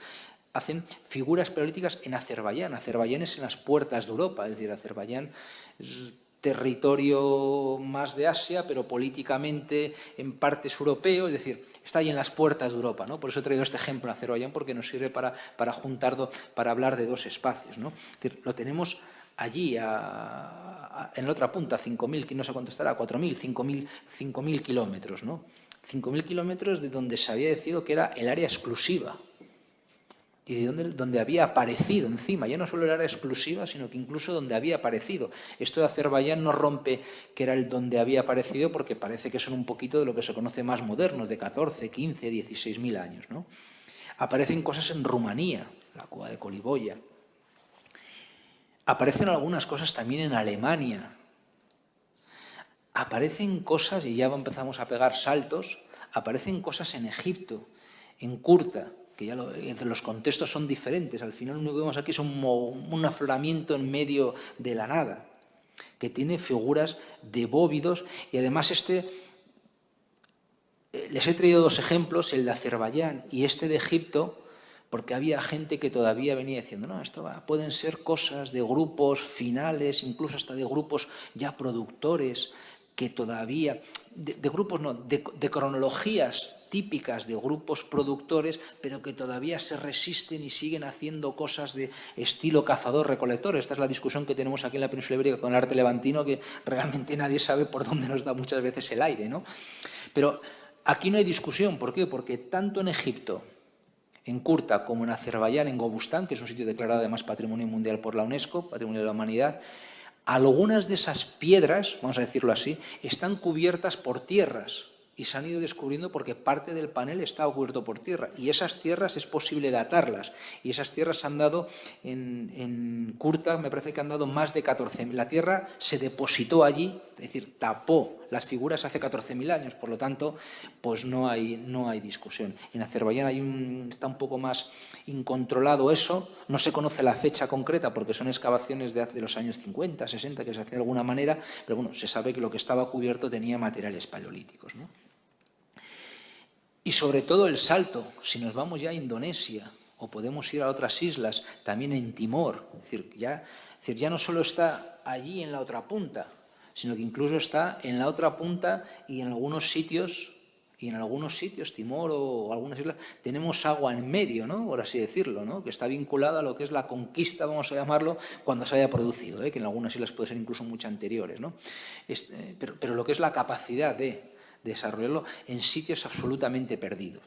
hacen figuras paleolíticas en Azerbaiyán. Azerbaiyán es en las puertas de Europa, es decir, Azerbaiyán es territorio más de Asia, pero políticamente en partes europeo, es decir, está ahí en las puertas de Europa, ¿no? Por eso he traído este ejemplo de Azerbaiyán, porque nos sirve para hablar de dos espacios, ¿no? Es decir, lo tenemos allí, en la otra punta, 5.000, no sé cuánto estará, 4.000, 5.000 kilómetros, ¿no? 5.000 kilómetros de donde se había decidido que era el área exclusiva y de donde había aparecido encima, ya no solo el área exclusiva, sino que incluso donde había aparecido. Esto de Azerbaiyán no rompe que era el donde había aparecido, porque parece que son un poquito de lo que se conoce más modernos, de 14, 15, 16.000 años, ¿no? Aparecen cosas en Rumanía, la cueva de Coliboya. Aparecen algunas cosas también en Alemania. Aparecen cosas, y ya empezamos a pegar saltos, aparecen cosas en Egipto, en Kurta, que ya los contextos son diferentes. Al final lo único que vemos aquí es un afloramiento en medio de la nada, que tiene figuras de bóvidos, y además les he traído dos ejemplos, el de Azerbaiyán y este de Egipto, porque había gente que todavía venía diciendo, no, esto pueden ser cosas de grupos finales, incluso hasta de grupos ya productores, que todavía, de grupos no, de cronologías típicas de grupos productores, pero que todavía se resisten y siguen haciendo cosas de estilo cazador-recolector. Esta es la discusión que tenemos aquí en la península ibérica con el arte levantino, que realmente nadie sabe por dónde nos da muchas veces el aire, ¿no? Pero aquí no hay discusión. ¿Por qué? Porque tanto en Egipto, en Kurta, como en Azerbaiyán, en Gobustán, que es un sitio declarado además Patrimonio Mundial por la UNESCO, Patrimonio de la Humanidad, algunas de esas piedras, vamos a decirlo así, están cubiertas por tierras y se han ido descubriendo porque parte del panel está cubierto por tierra, y esas tierras es posible datarlas, y esas tierras han dado, en Kurta me parece que han dado más de 14.000. La tierra se depositó allí, es decir, tapó las figuras hace 14.000 años, por lo tanto, pues no hay discusión. En Azerbaiyán está un poco más incontrolado eso, no se conoce la fecha concreta porque son excavaciones de los años 50, 60, que se hace de alguna manera, pero bueno, se sabe que lo que estaba cubierto tenía materiales paleolíticos, ¿no? Y sobre todo el salto, si nos vamos ya a Indonesia o podemos ir a otras islas, también en Timor, es decir, ya no solo está allí en la otra punta, sino que incluso está en la otra punta y en algunos sitios, Timor o algunas islas, tenemos agua en medio, ¿no? Por así decirlo, ¿no? Que está vinculada a lo que es la conquista, vamos a llamarlo, cuando se haya producido, que en algunas islas puede ser incluso mucho anteriores, ¿no? Pero lo que es la capacidad de desarrollarlo en sitios absolutamente perdidos.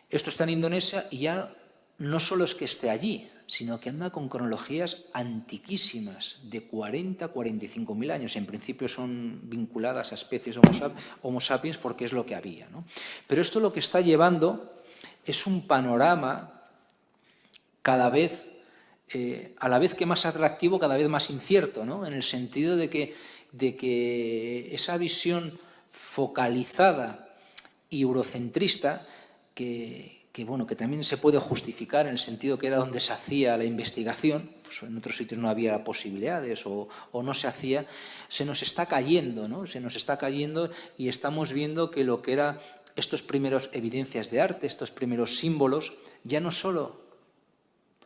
Esto está en Indonesia y ya no solo es que esté allí, sino que anda con cronologías antiquísimas, de 40 a 45.000 años. En principio son vinculadas a especies Homo sapiens porque es lo que había, ¿no? Pero esto lo que está llevando es un panorama cada vez, a la vez que más atractivo, cada vez más incierto, ¿no? En el sentido de que esa visión focalizada y eurocentrista que también se puede justificar en el sentido que era donde se hacía la investigación, pues en otros sitios no había posibilidades o no se hacía, se nos está cayendo, ¿no? Se nos está cayendo y estamos viendo que lo que era estos primeros evidencias de arte, estos primeros símbolos, ya no solo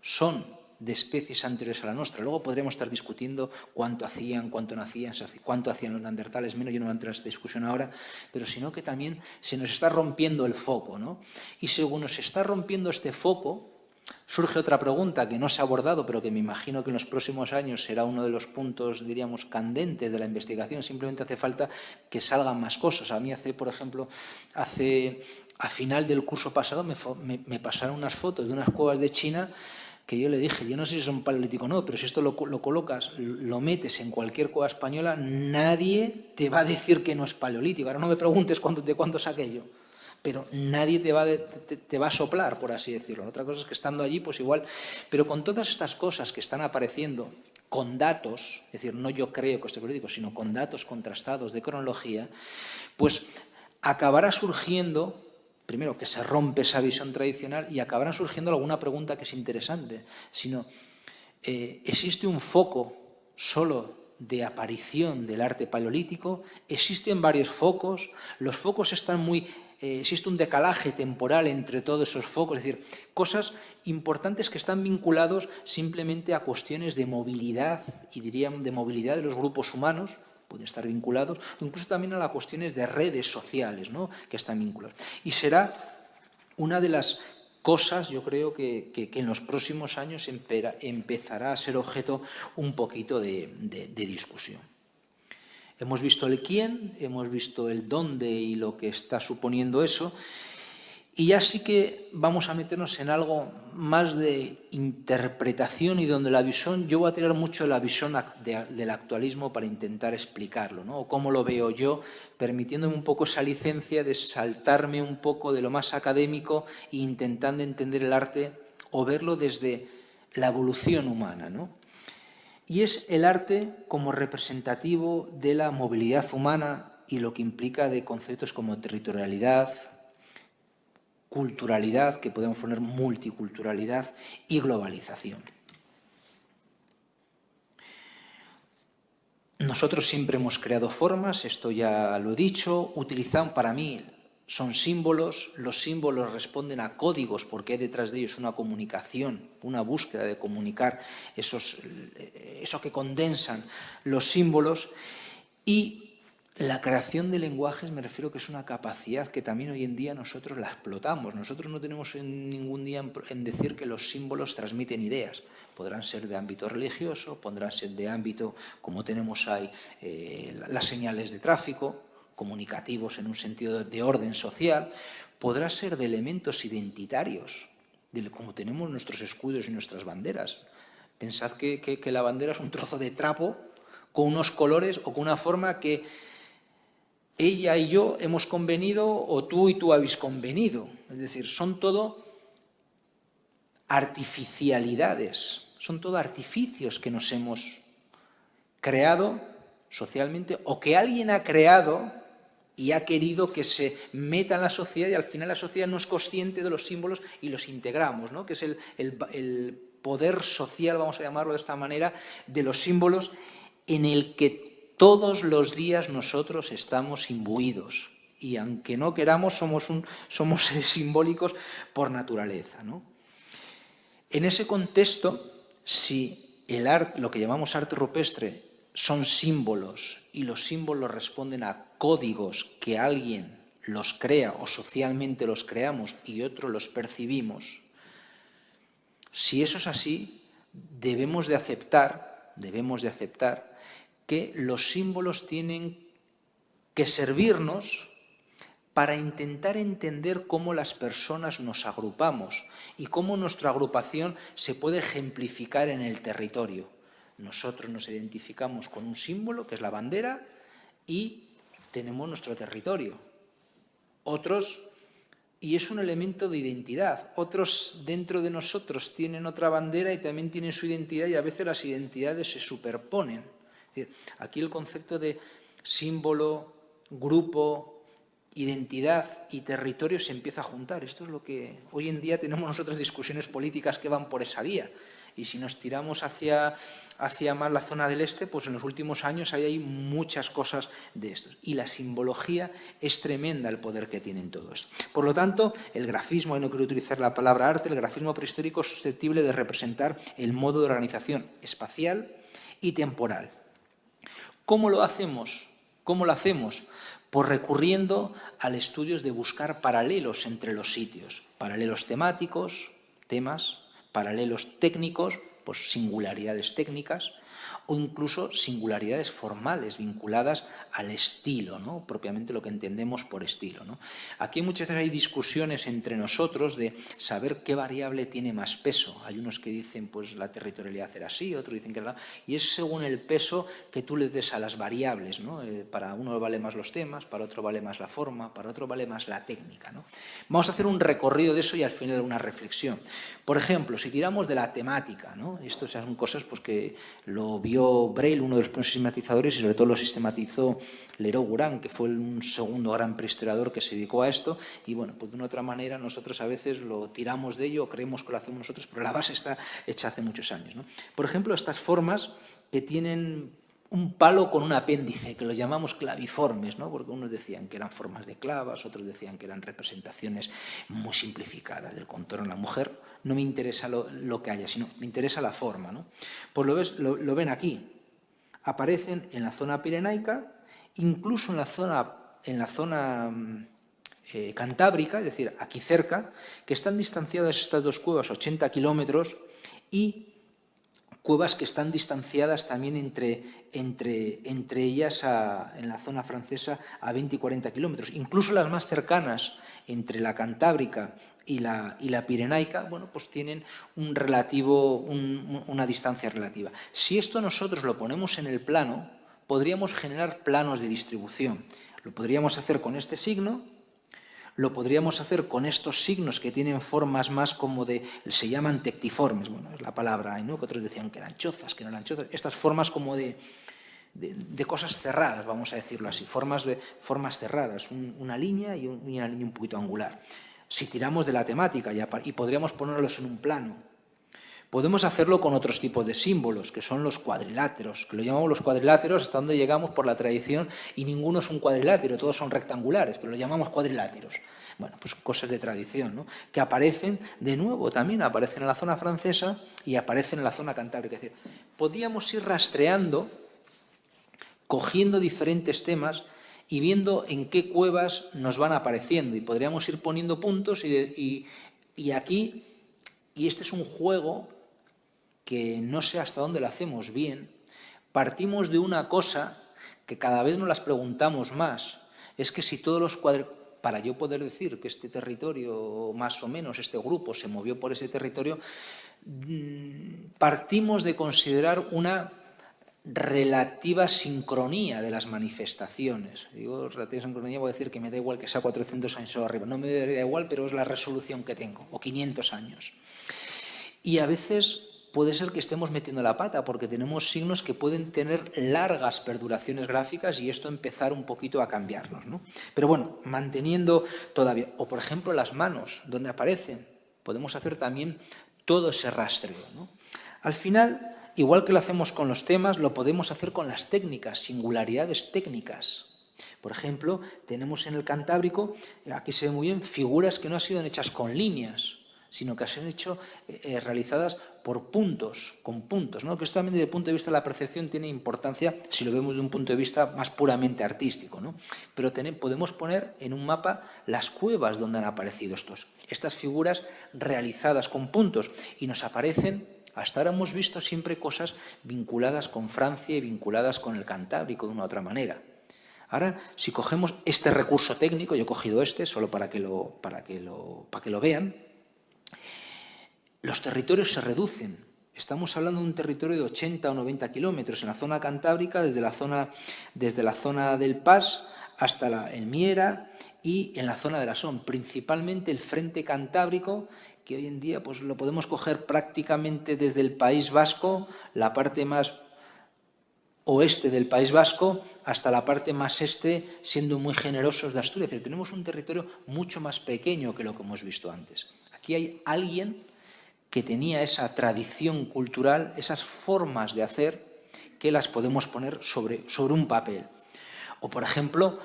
son de especies anteriores a la nuestra. Luego podremos estar discutiendo cuánto hacían, cuánto no hacían, cuánto hacían los neandertales, menos, yo no voy a entrar en esta discusión ahora, pero sino que también se nos está rompiendo el foco, ¿no? Y según nos está rompiendo este foco, surge otra pregunta que no se ha abordado, pero que me imagino que en los próximos años será uno de los puntos, diríamos, candentes de la investigación. Simplemente hace falta que salgan más cosas. A mí por ejemplo, a final del curso pasado me pasaron unas fotos de unas cuevas de China que yo le dije, yo no sé si son paleolítico o no, pero si esto lo colocas, lo metes en cualquier cueva española, nadie te va a decir que no es paleolítico. Ahora no me preguntes de cuánto es aquello, pero nadie te va a soplar, por así decirlo. Otra cosa es que estando allí, pues igual, pero con todas estas cosas que están apareciendo, con datos, es decir, no yo creo que esto es paleolítico, sino con datos contrastados de cronología, pues acabará surgiendo, primero, que se rompe esa visión tradicional y acabará surgiendo alguna pregunta que es interesante, sino, ¿existe un foco solo de aparición del arte paleolítico? ¿Existen varios focos? ¿Los focos están muy existe un decalaje temporal entre todos esos focos, es decir, cosas importantes que están vinculados simplemente a cuestiones de movilidad, y dirían de movilidad de los grupos humanos, pueden estar vinculados, incluso también a las cuestiones de redes sociales, ¿no?, que están vinculadas. Y será una de las cosas, yo creo, que en los próximos años empezará a ser objeto un poquito de discusión. Hemos visto el quién, hemos visto el dónde y lo que está suponiendo eso, y ya sí que vamos a meternos en algo más de interpretación y donde la visión, yo voy a tirar mucho de la visión del actualismo para intentar explicarlo, ¿no?, o cómo lo veo yo, permitiéndome un poco esa licencia de saltarme un poco de lo más académico e intentando entender el arte o verlo desde la evolución humana, ¿no? Y es el arte como representativo de la movilidad humana y lo que implica de conceptos como territorialidad, culturalidad, que podemos poner multiculturalidad, y globalización. Nosotros siempre hemos creado formas, esto ya lo he dicho, utilizan, para mí, son símbolos, los símbolos responden a códigos porque hay detrás de ellos una comunicación, una búsqueda de comunicar eso que condensan los símbolos, y la creación de lenguajes, me refiero que es una capacidad que también hoy en día nosotros la explotamos. Nosotros no tenemos ningún día en decir que los símbolos transmiten ideas. Podrán ser de ámbito religioso, podrán ser de ámbito, como tenemos ahí, las señales de tráfico, comunicativos en un sentido de orden social, podrá ser de elementos identitarios, como tenemos nuestros escudos y nuestras banderas. Pensad que la bandera es un trozo de trapo con unos colores o con una forma que ella y yo hemos convenido o tú y tú habéis convenido. Es decir, son todo artificialidades, son todo artificios que nos hemos creado socialmente o que alguien ha creado y ha querido que se meta en la sociedad, y al final la sociedad no es consciente de los símbolos y los integramos, ¿no?, que es el poder social, vamos a llamarlo de esta manera, de los símbolos en el que todos los días nosotros estamos imbuidos, y aunque no queramos somos seres simbólicos por naturaleza, ¿no? En ese contexto, si el arte, lo que llamamos arte rupestre, son símbolos y los símbolos responden a códigos que alguien los crea o socialmente los creamos y otros los percibimos, si eso es así, debemos de aceptar que los símbolos tienen que servirnos para intentar entender cómo las personas nos agrupamos y cómo nuestra agrupación se puede ejemplificar en el territorio. Nosotros nos identificamos con un símbolo, que es la bandera, y tenemos nuestro territorio. Otros, y es un elemento de identidad, otros dentro de nosotros tienen otra bandera y también tienen su identidad, y a veces las identidades se superponen. Es decir, aquí el concepto de símbolo, grupo, identidad y territorio se empieza a juntar. Esto es lo que hoy en día tenemos nosotros discusiones políticas que van por esa vía. Y si nos tiramos hacia más la zona del este, pues en los últimos años hay muchas cosas de esto. Y la simbología es tremenda, el poder que tiene en todo esto. Por lo tanto, el grafismo, y no quiero utilizar la palabra arte, el grafismo prehistórico es susceptible de representar el modo de organización espacial y temporal. ¿Cómo lo hacemos? Pues recurriendo al estudio de buscar paralelos entre los sitios, paralelos temáticos, temas, paralelos técnicos, pues singularidades técnicas, o incluso singularidades formales vinculadas al estilo, ¿no?, propiamente lo que entendemos por estilo, ¿no? Aquí muchas veces hay discusiones entre nosotros de saber qué variable tiene más peso. Hay unos que dicen, pues la territorialidad era así, otros dicen que era... Y es según el peso que tú le des a las variables, ¿no? Para uno vale más los temas, para otro vale más la forma, para otro vale más la técnica, ¿no? Vamos a hacer un recorrido de eso y al final una reflexión. Por ejemplo, si tiramos de la temática, ¿no? Esto son cosas pues, que lo vio Braille, uno de los primeros sistematizadores, y sobre todo lo sistematizó Leroi-Gourhan, que fue un segundo gran prehistoriador que se dedicó a esto, y bueno, pues de una u otra manera nosotros a veces lo tiramos de ello, creemos que lo hacemos nosotros, pero la base está hecha hace muchos años, ¿no? Por ejemplo, estas formas que tienen un palo con un apéndice, que los llamamos claviformes, ¿no? Porque unos decían que eran formas de clavas, otros decían que eran representaciones muy simplificadas del contorno de la mujer. No me interesa lo que haya, sino me interesa la forma, ¿no? Pues lo ven aquí. Aparecen en la zona pirenaica, incluso en la zona cantábrica, es decir, aquí cerca, que están distanciadas estas dos cuevas 80 kilómetros y cuevas que están distanciadas también entre ellas en la zona francesa a 20 y 40 kilómetros. Incluso las más cercanas, entre la cantábrica y la pirenaica, bueno, pues tienen una distancia relativa. Si esto nosotros lo ponemos en el plano, podríamos generar planos de distribución. Lo podríamos hacer con este signo. Lo podríamos hacer con estos signos que tienen formas más como se llaman tectiformes, bueno, es la palabra, ¿no? Que otros decían que eran chozas, que no eran chozas. Estas formas como de cosas cerradas, vamos a decirlo así, formas cerradas, una línea y una línea un poquito angular. Si tiramos de la temática y podríamos ponerlos en un plano. Podemos hacerlo con otros tipos de símbolos, que son los cuadriláteros, que lo llamamos los cuadriláteros hasta donde llegamos por la tradición, y ninguno es un cuadrilátero, todos son rectangulares, pero lo llamamos cuadriláteros. Bueno, pues cosas de tradición, ¿no? Que aparecen, de nuevo, también aparecen en la zona francesa y aparecen en la zona cantábrica. Es decir, podíamos ir rastreando, cogiendo diferentes temas y viendo en qué cuevas nos van apareciendo, y podríamos ir poniendo puntos y aquí, y este es un juego que no sé hasta dónde lo hacemos bien, partimos de una cosa que cada vez nos las preguntamos más, es que si todos los para yo poder decir que este territorio, más o menos, este grupo se movió por ese territorio, partimos de considerar una relativa sincronía de las manifestaciones. Digo relativa sincronía, voy a decir que me da igual que sea 400 años arriba, no me da igual, pero es la resolución que tengo, o 500 años. Y a veces puede ser que estemos metiendo la pata porque tenemos signos que pueden tener largas perduraciones gráficas y esto empezar un poquito a cambiarnos, ¿no? Pero bueno, manteniendo todavía, o por ejemplo las manos, donde aparecen, podemos hacer también todo ese rastreo, ¿no? Al final, igual que lo hacemos con los temas, lo podemos hacer con las técnicas, singularidades técnicas. Por ejemplo, tenemos en el Cantábrico, aquí se ve muy bien, figuras que no han sido hechas con líneas, sino que se han hecho realizadas por puntos, con puntos, ¿no? Que esto también desde el punto de vista de la percepción tiene importancia si lo vemos de un punto de vista más puramente artístico, ¿no? Pero podemos poner en un mapa las cuevas donde han aparecido estas figuras realizadas con puntos y nos aparecen. Hasta ahora hemos visto siempre cosas vinculadas con Francia y vinculadas con el Cantábrico de una u otra manera. Ahora, si cogemos este recurso técnico, yo he cogido solo para que lo vean, los territorios se reducen. Estamos hablando de un territorio de 80 o 90 kilómetros en la zona cantábrica, desde la zona del Pas hasta el Miera y en la zona de la Son, principalmente el frente cantábrico, que hoy en día pues, lo podemos coger prácticamente desde el País Vasco, la parte más oeste del País Vasco, hasta la parte más este, siendo muy generosos de Asturias. Es decir, tenemos un territorio mucho más pequeño que lo que hemos visto antes. Aquí hay alguien que tenía esa tradición cultural, esas formas de hacer, que las podemos poner sobre un papel. O, por ejemplo,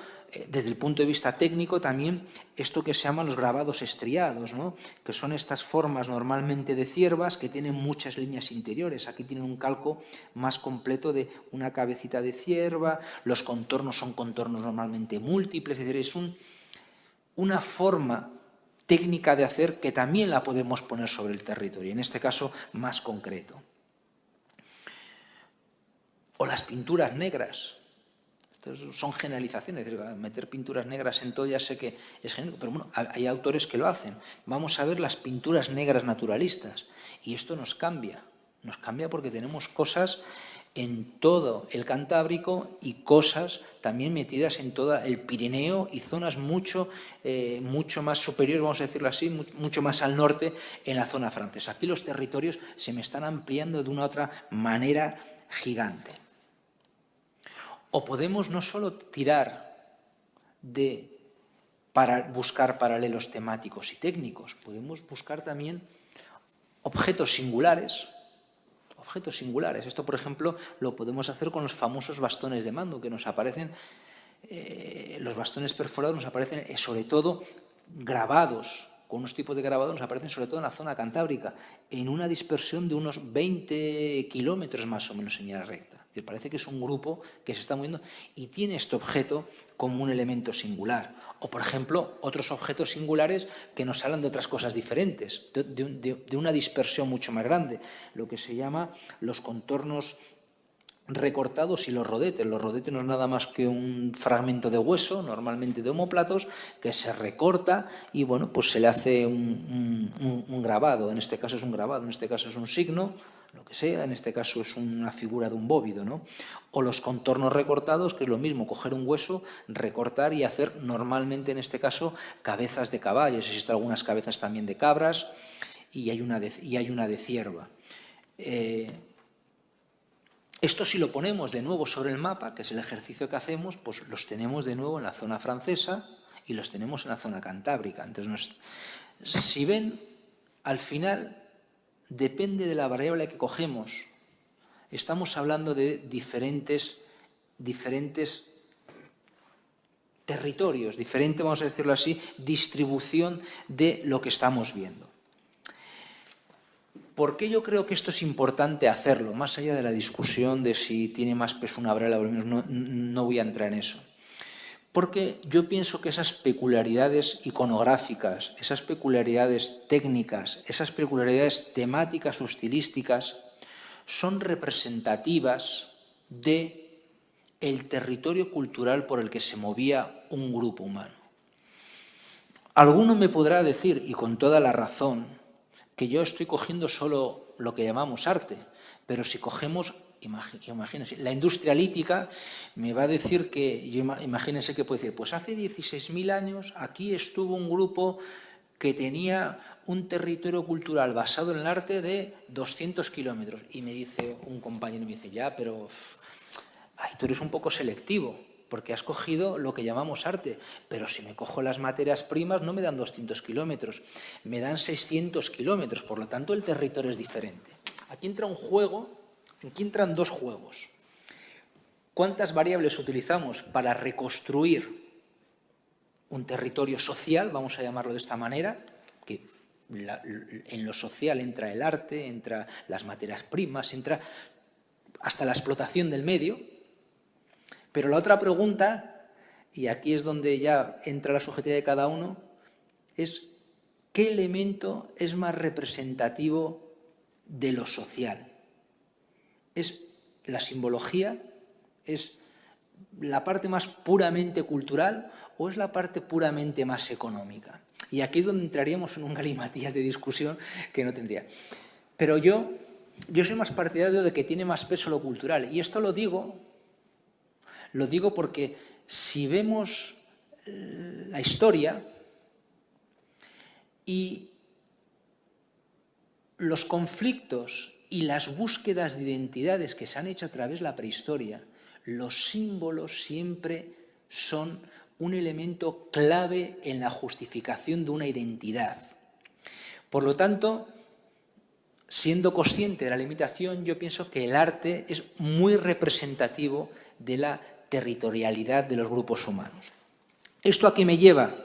desde el punto de vista técnico, también esto que se llaman los grabados estriados, ¿no? Que son estas formas normalmente de ciervas que tienen muchas líneas interiores. Aquí tienen un calco más completo de una cabecita de cierva, los contornos son contornos normalmente múltiples, es decir, es una forma técnica de hacer que también la podemos poner sobre el territorio, en este caso más concreto. O las pinturas negras. Estas son generalizaciones, es decir, meter pinturas negras en todo ya sé que es genérico, pero bueno, hay autores que lo hacen. Vamos a ver las pinturas negras naturalistas y esto nos cambia porque tenemos cosas en todo el Cantábrico y cosas también metidas en todo el Pirineo y zonas mucho más superiores, vamos a decirlo así, mucho más al norte en la zona francesa. Aquí los territorios se me están ampliando de una u otra manera gigante. O podemos no solo tirar para buscar paralelos temáticos y técnicos, podemos buscar también objetos singulares objetos singulares. Esto, por ejemplo, lo podemos hacer con los famosos bastones de mando que nos aparecen, los bastones perforados nos aparecen sobre todo grabados, con unos tipos de grabados nos aparecen sobre todo en la zona cantábrica, en una dispersión de unos 20 kilómetros más o menos en línea recta. Es decir, parece que es un grupo que se está moviendo y tiene este objeto como un elemento singular. O, por ejemplo, otros objetos singulares que nos hablan de otras cosas diferentes, de una dispersión mucho más grande, lo que se llama los contornos recortados y los rodetes. Los rodetes no es nada más que un fragmento de hueso, normalmente de omóplatos, que se recorta y bueno, pues se le hace un grabado. En este caso es un grabado, en este caso es un signo, lo que sea, en este caso es una figura de un bóvido, ¿no? O los contornos recortados, que es lo mismo, coger un hueso, recortar y hacer normalmente en este caso cabezas de caballos. Existen algunas cabezas también de cabras y hay una de cierva. Esto, si lo ponemos de nuevo sobre el mapa, que es el ejercicio que hacemos, pues los tenemos de nuevo en la zona francesa y los tenemos en la zona cantábrica. Entonces, si ven, al final, depende de la variable que cogemos. Estamos hablando de diferentes territorios, diferente, vamos a decirlo así, distribución de lo que estamos viendo. ¿Por qué yo creo que esto es importante hacerlo? Más allá de la discusión de si tiene más peso una variable o menos, no voy a entrar en eso. Porque yo pienso que esas peculiaridades iconográficas, esas peculiaridades técnicas, esas peculiaridades temáticas o estilísticas son representativas del territorio cultural por el que se movía un grupo humano. Alguno me podrá decir, y con toda la razón, que yo estoy cogiendo solo lo que llamamos arte, pero si cogemos, imagínense, la industria lítica me va a decir que, imagínense que puede decir, pues hace 16.000 años aquí estuvo un grupo que tenía un territorio cultural basado en el arte de 200 kilómetros. Y me dice un compañero, me dice, ya, pero tú eres un poco selectivo, porque has cogido lo que llamamos arte, pero si me cojo las materias primas no me dan 200 kilómetros, me dan 600 kilómetros, por lo tanto el territorio es diferente. Aquí entra un juego, aquí entran dos juegos. ¿Cuántas variables utilizamos para reconstruir un territorio social, vamos a llamarlo de esta manera, que en lo social entra el arte, entra las materias primas, entra hasta la explotación del medio? Pero la otra pregunta, y aquí es donde ya entra la subjetividad de cada uno, es ¿qué elemento es más representativo de lo social? ¿Es la simbología? ¿Es la parte más puramente cultural o es la parte puramente más económica? Y aquí es donde entraríamos en un galimatías de discusión que no tendría. Pero yo soy más partidario de que tiene más peso lo cultural. Y esto lo digo porque si vemos la historia y los conflictos y las búsquedas de identidades que se han hecho a través de la prehistoria, los símbolos siempre son un elemento clave en la justificación de una identidad. Por lo tanto, siendo consciente de la limitación, yo pienso que el arte es muy representativo de la territorialidad de los grupos humanos. ¿Esto a qué me lleva?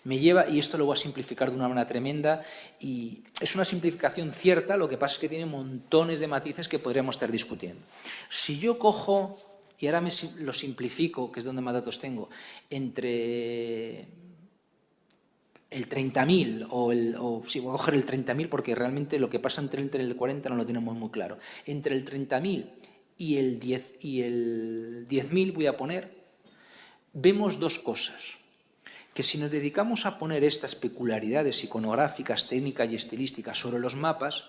Me lleva, y esto lo voy a simplificar de una manera tremenda, y es una simplificación cierta, lo que pasa es que tiene montones de matices que podríamos estar discutiendo. Si yo cojo, y ahora lo simplifico, que es donde más datos tengo, entre el 30.000, sí, voy a coger el 30.000 porque realmente lo que pasa entre el 30 y el 40 no lo tenemos muy claro. Entre el 30.000 y el 10.000 voy a poner, vemos dos cosas. Que si nos dedicamos a poner estas peculiaridades iconográficas, técnicas y estilísticas sobre los mapas,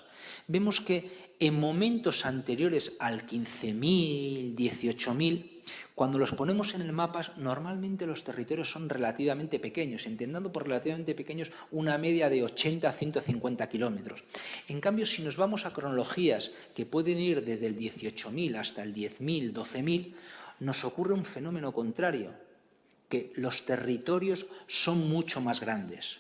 vemos que en momentos anteriores al 15.000, 18.000, cuando los ponemos en el mapa, normalmente los territorios son relativamente pequeños, entendiendo por relativamente pequeños una media de 80 a 150 kilómetros. En cambio, si nos vamos a cronologías que pueden ir desde el 18.000 hasta el 10.000, 12.000, nos ocurre un fenómeno contrario, que los territorios son mucho más grandes.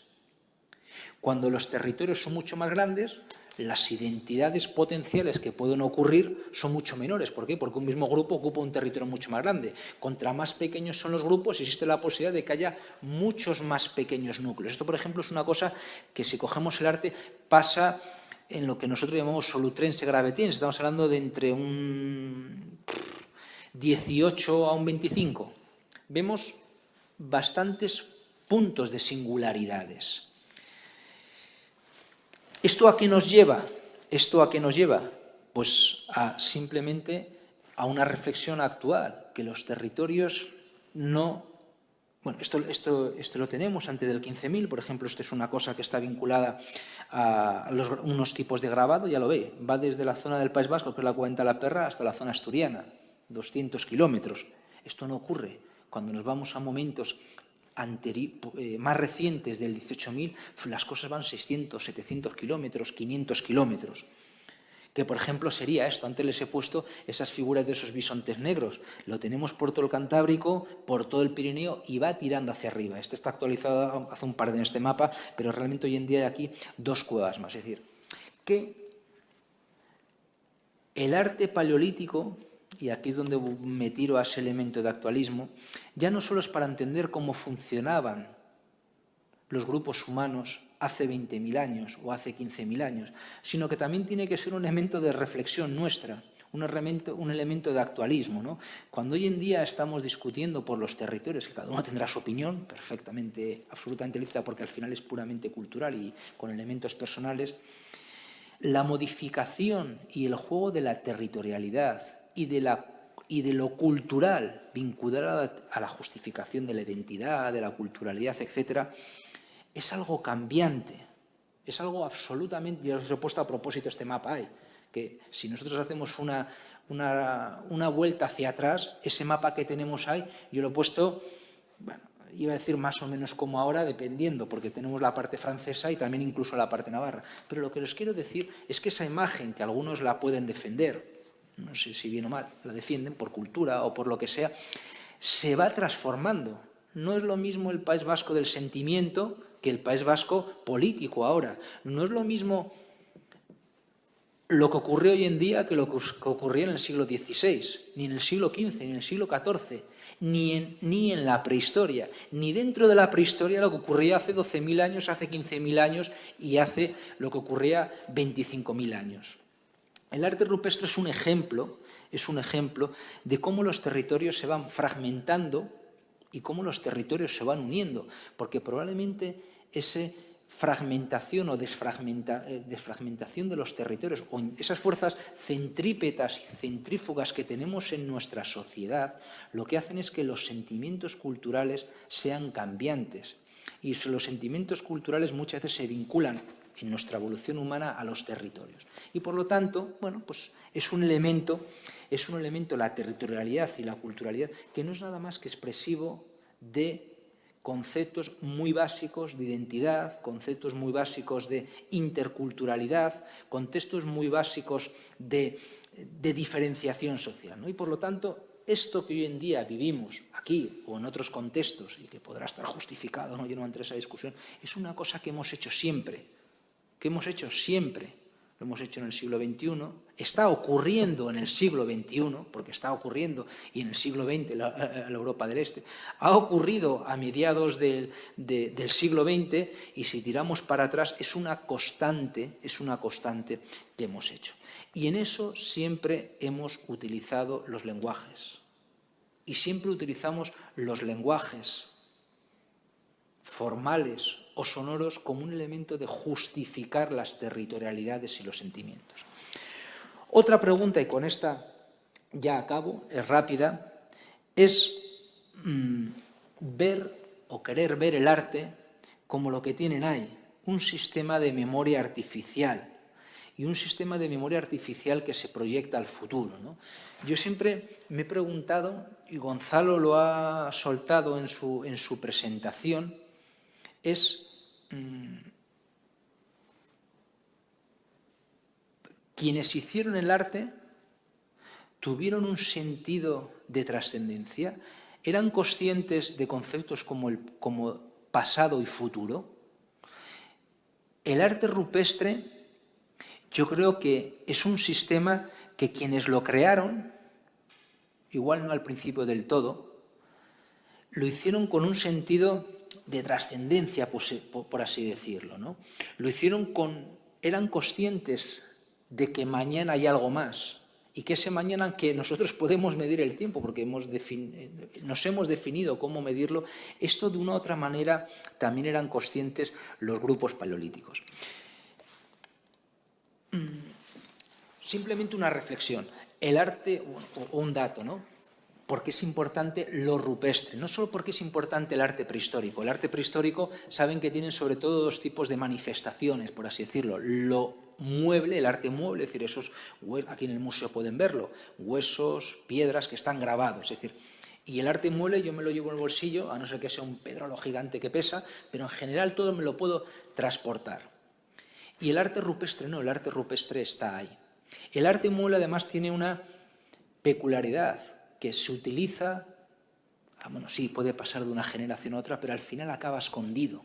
Cuando los territorios son mucho más grandes, las identidades potenciales que pueden ocurrir son mucho menores. ¿Por qué? Porque un mismo grupo ocupa un territorio mucho más grande. Contra más pequeños son los grupos, existe la posibilidad de que haya muchos más pequeños núcleos. Esto, por ejemplo, es una cosa que, si cogemos el arte, pasa en lo que nosotros llamamos solutrense gravetins. Estamos hablando de entre un 18 a un 25. Vemos bastantes puntos de singularidades. ¿Esto a qué nos lleva? ¿Esto a qué nos lleva? Pues simplemente a una reflexión actual, que los territorios no... Bueno, esto lo tenemos antes del 15.000, por ejemplo. Esto es una cosa que está vinculada a unos tipos de grabado, ya lo ve. Va desde la zona del País Vasco, que es la Cuenta de la Perra, hasta la zona asturiana, 200 kilómetros. Esto no ocurre cuando nos vamos a momentos más recientes del 18.000, las cosas van 600, 700 kilómetros, 500 kilómetros. Que, por ejemplo, sería esto. Antes les he puesto esas figuras de esos bisontes negros. Lo tenemos por todo el Cantábrico, por todo el Pirineo, y va tirando hacia arriba. Este está actualizado hace un par de años, este mapa, pero realmente hoy en día hay aquí 2 cuevas más. Es decir, que el arte paleolítico, y aquí es donde me tiro a ese elemento de actualismo, ya no solo es para entender cómo funcionaban los grupos humanos hace 20.000 años o hace 15.000 años, sino que también tiene que ser un elemento de reflexión nuestra, un elemento de actualismo, ¿no? Cuando hoy en día estamos discutiendo por los territorios, que cada uno tendrá su opinión, perfectamente, absolutamente lícita, porque al final es puramente cultural y con elementos personales, la modificación y el juego de la territorialidad y de lo cultural vinculado a la justificación de la identidad, de la culturalidad, etcétera, es algo cambiante, es algo absolutamente... Yo os he puesto a propósito este mapa ahí, que si nosotros hacemos una vuelta hacia atrás, ese mapa que tenemos ahí, yo lo he puesto, bueno, iba a decir más o menos como ahora, dependiendo, porque tenemos la parte francesa y también incluso la parte navarra. Pero lo que les quiero decir es que esa imagen, que algunos la pueden defender, no sé si bien o mal, la defienden por cultura o por lo que sea, se va transformando. No es lo mismo el País Vasco del sentimiento que el País Vasco político ahora. No es lo mismo lo que ocurre hoy en día que lo que ocurría en el siglo XVI, ni en el siglo XV, ni en el siglo XIV, ni en la prehistoria, ni dentro de la prehistoria lo que ocurría hace 12.000 años, hace 15.000 años y hace lo que ocurría 25.000 años. El arte rupestre es un ejemplo de cómo los territorios se van fragmentando y cómo los territorios se van uniendo, porque probablemente esa fragmentación o desfragmentación de los territorios, o esas fuerzas centrípetas y centrífugas que tenemos en nuestra sociedad, lo que hacen es que los sentimientos culturales sean cambiantes. Y los sentimientos culturales muchas veces se vinculan en nuestra evolución humana a los territorios. Y por lo tanto, bueno, pues es un elemento, la territorialidad y la culturalidad, que no es nada más que expresivo de conceptos muy básicos de identidad, conceptos muy básicos de interculturalidad, contextos muy básicos de diferenciación social, ¿no? Y por lo tanto, esto que hoy en día vivimos aquí o en otros contextos, y que podrá estar justificado, ¿no? Yo no entré en esa discusión, es una cosa que hemos hecho siempre. Lo hemos hecho en el siglo XXI, está ocurriendo en el siglo XXI, porque está ocurriendo, y en el siglo XX, en la Europa del Este, ha ocurrido a mediados del siglo XX, y si tiramos para atrás es una constante que hemos hecho. Y en eso siempre hemos utilizado los lenguajes, y siempre utilizamos los lenguajes formales o sonoros como un elemento de justificar las territorialidades y los sentimientos. Otra pregunta, y con esta ya acabo, es rápida, es ver o querer ver el arte como lo que tienen ahí, un sistema de memoria artificial, y un sistema de memoria artificial que se proyecta al futuro, ¿no? Yo siempre me he preguntado, y Gonzalo lo ha soltado en su presentación, quienes hicieron el arte tuvieron un sentido de trascendencia, eran conscientes de conceptos como pasado y futuro. El arte rupestre, Yo creo que es un sistema que quienes lo crearon, igual no al principio del todo, lo hicieron con un sentido de trascendencia, por así decirlo, ¿no? Lo hicieron eran conscientes de que mañana hay algo más y que ese mañana que nosotros podemos medir el tiempo porque nos hemos definido cómo medirlo, esto de una u otra manera también eran conscientes los grupos paleolíticos. Simplemente una reflexión. El arte, o un dato, ¿no? ¿Por qué es importante lo rupestre? No solo porque es importante el arte prehistórico. El arte prehistórico saben que tienen sobre todo dos tipos de manifestaciones, por así decirlo. Lo mueble, el arte mueble, es decir, esos aquí en el museo pueden verlo, huesos, piedras que están grabados, es decir, y el arte mueble yo me lo llevo en el bolsillo, a no ser que sea un pedrolo gigante que pesa, pero en general todo me lo puedo transportar. Y el arte rupestre no, el arte rupestre está ahí. El arte mueble además tiene una peculiaridad, que se utiliza, bueno, sí, puede pasar de una generación a otra, pero al final acaba escondido.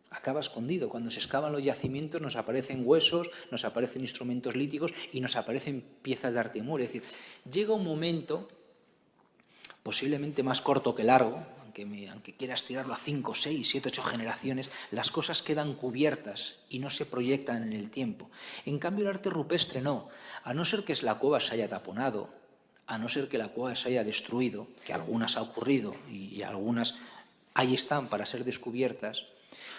Acaba escondido. Cuando se excavan los yacimientos nos aparecen huesos, nos aparecen instrumentos líticos y nos aparecen piezas de arte mueble. Es decir, llega un momento, posiblemente más corto que largo, aunque quieras tirarlo a 5, 6, 7, 8 generaciones, las cosas quedan cubiertas y no se proyectan en el tiempo. En cambio, el arte rupestre no. A no ser que la cueva se haya taponado, a no ser que la cueva se haya destruido, que algunas ha ocurrido y algunas ahí están para ser descubiertas,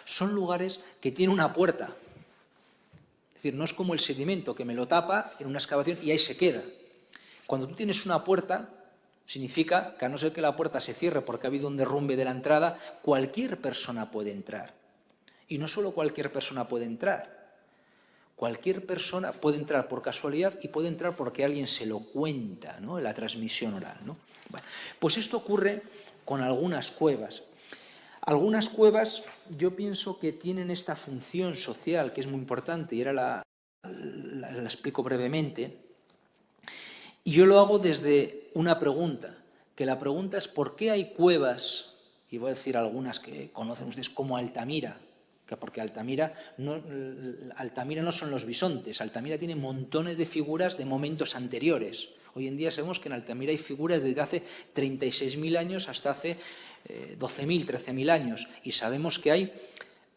son lugares que tienen una puerta. Es decir, no es como el sedimento que me lo tapa en una excavación y ahí se queda. Cuando tú tienes una puerta, significa que a no ser que la puerta se cierre porque ha habido un derrumbe de la entrada, cualquier persona puede entrar. Y no solo cualquier persona puede entrar. Cualquier persona puede entrar por casualidad y puede entrar porque alguien se lo cuenta, ¿no? En la transmisión oral, ¿no? Bueno, pues esto ocurre con algunas cuevas. Algunas cuevas yo pienso que tienen esta función social que es muy importante y ahora la explico brevemente. Y yo lo hago desde una pregunta, que la pregunta es ¿por qué hay cuevas, y voy a decir algunas que conocen ustedes, como Altamira? Porque Altamira no son los bisontes, Altamira tiene montones de figuras de momentos anteriores. Hoy en día sabemos que en Altamira hay figuras desde hace 36.000 años hasta hace 12.000, 13.000 años. Y sabemos que hay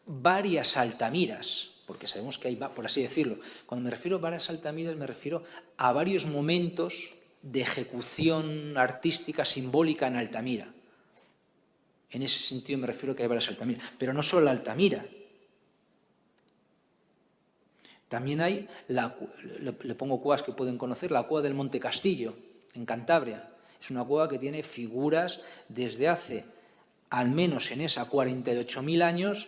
varias Altamiras, porque sabemos que hay, por así decirlo. Cuando me refiero a varias Altamiras me refiero a varios momentos de ejecución artística, simbólica en Altamira. En ese sentido me refiero a que hay varias Altamiras. Pero no solo la Altamira. También hay, le pongo cuevas que pueden conocer, la cueva del Monte Castillo, en Cantabria. Es una cueva que tiene figuras desde hace, al menos en esa, 48.000 años,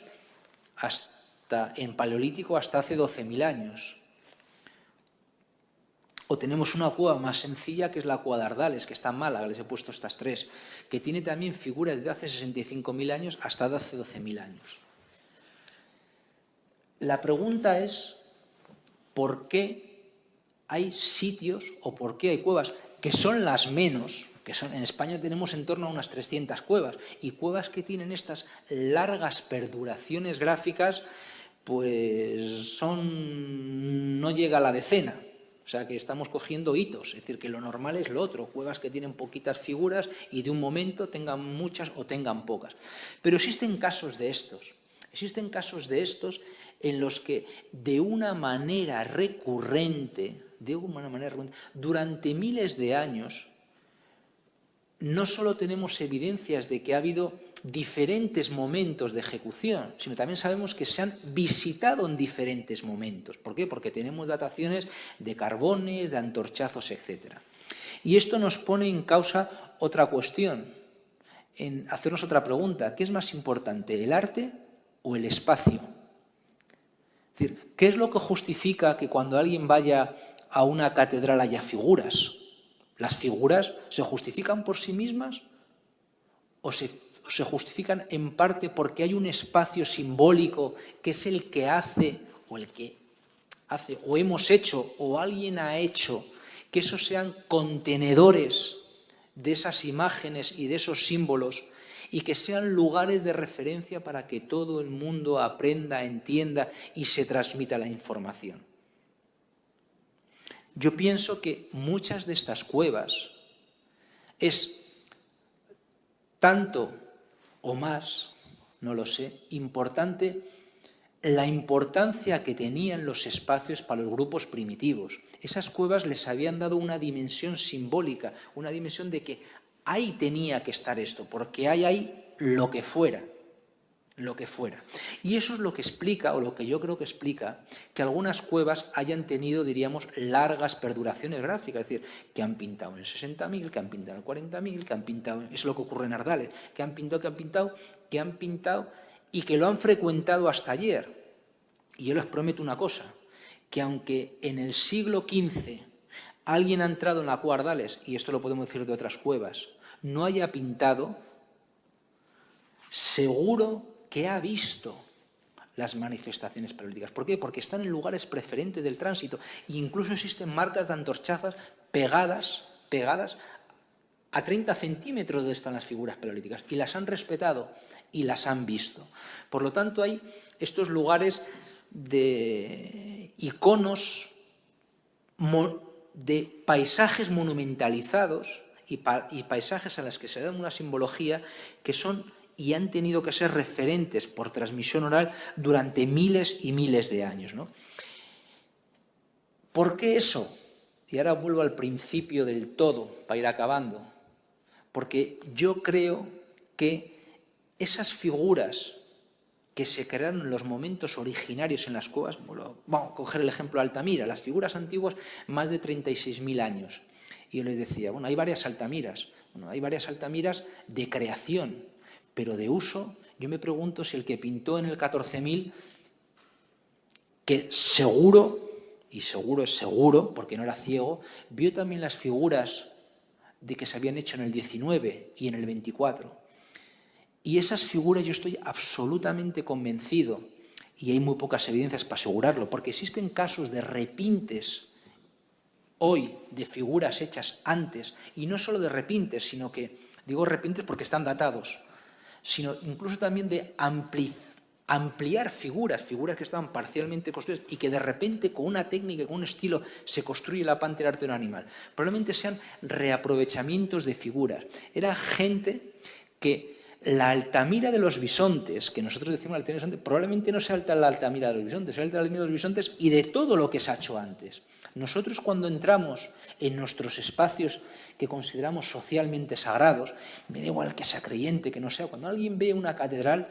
hasta en Paleolítico hasta hace 12.000 años. O tenemos una cueva más sencilla que es la cueva de Ardales, que está en Málaga, les he puesto estas tres, que tiene también figuras desde hace 65.000 años hasta hace 12.000 años. La pregunta es ¿por qué hay sitios o por qué hay cuevas que son las menos? En España tenemos en torno a unas 300 cuevas y cuevas que tienen estas largas perduraciones gráficas pues no llega a la decena. O sea que estamos cogiendo hitos, es decir, que lo normal es lo otro, cuevas que tienen poquitas figuras y de un momento tengan muchas o tengan pocas. Pero existen casos de estos en los que de una manera recurrente, durante miles de años, no solo tenemos evidencias de que ha habido diferentes momentos de ejecución, sino también sabemos que se han visitado en diferentes momentos. ¿Por qué? Porque tenemos dataciones de carbones, de antorchazos, etc. Y esto nos pone en causa otra cuestión, en hacernos otra pregunta. ¿Qué es más importante, el arte o el espacio? Es decir, ¿qué es lo que justifica que cuando alguien vaya a una catedral haya figuras? ¿Las figuras se justifican por sí mismas o se justifican en parte porque hay un espacio simbólico que es el que hace o hemos hecho o alguien ha hecho que esos sean contenedores de esas imágenes y de esos símbolos y que sean lugares de referencia para que todo el mundo aprenda, entienda y se transmita la información? yo pienso que muchas de estas cuevas es tanto o más, no lo sé, importante la importancia que tenían los espacios para los grupos primitivos. Esas cuevas les habían dado una dimensión simbólica, una dimensión de que ahí tenía que estar esto, porque hay lo que fuera. Lo que fuera. Y eso es lo que explica, o lo que yo creo que explica, que algunas cuevas hayan tenido, diríamos, largas perduraciones gráficas, es decir, que han pintado en el 60.000, que han pintado en el 40.000, que han pintado, es lo que ocurre en Ardales, que han pintado, y que lo han frecuentado hasta ayer. Y yo les prometo una cosa, que aunque en el siglo XV alguien ha entrado en la cueva Ardales, y esto lo podemos decir de otras cuevas, no haya pintado, seguro que ha visto las manifestaciones paleolíticas. ¿Por qué? Porque están en lugares preferentes del tránsito e incluso existen marcas de antorchazas pegadas a 30 centímetros donde están las figuras paleolíticas y las han respetado y las han visto. Por lo tanto, hay estos lugares de iconos, de paisajes monumentalizados y paisajes a los que se da una simbología que son y han tenido que ser referentes por transmisión oral durante miles y miles de años, ¿no? ¿Por qué eso? Y ahora vuelvo al principio del todo, para ir acabando. Porque yo creo que esas figuras que se crearon en los momentos originarios en las cuevas, bueno, vamos a coger el ejemplo de Altamira, las figuras antiguas, más de 36.000 años. Y yo les decía, bueno, hay varias Altamiras, de creación, pero de uso, yo me pregunto si el que pintó en el 14.000, que seguro, y seguro es seguro, porque no era ciego, vio también las figuras de que se habían hecho en el 19 y en el 24. Y esas figuras yo estoy absolutamente convencido, y hay muy pocas evidencias para asegurarlo, porque existen casos de repintes hoy de figuras hechas antes, y no solo de repintes, sino que, digo repintes porque están datados, sino incluso también de ampliar figuras que estaban parcialmente construidas y que de repente con una técnica, con un estilo, se construye la pantera arte de un animal. Probablemente sean reaprovechamientos de figuras. Era gente que la Altamira de los bisontes, que nosotros decimos Altamira de los bisontes, probablemente no sea la Altamira de los bisontes, sea la Altamira de los bisontes y de todo lo que se ha hecho antes. Nosotros cuando entramos en nuestros espacios que consideramos socialmente sagrados, me da igual que sea creyente, que no sea, cuando alguien ve una catedral,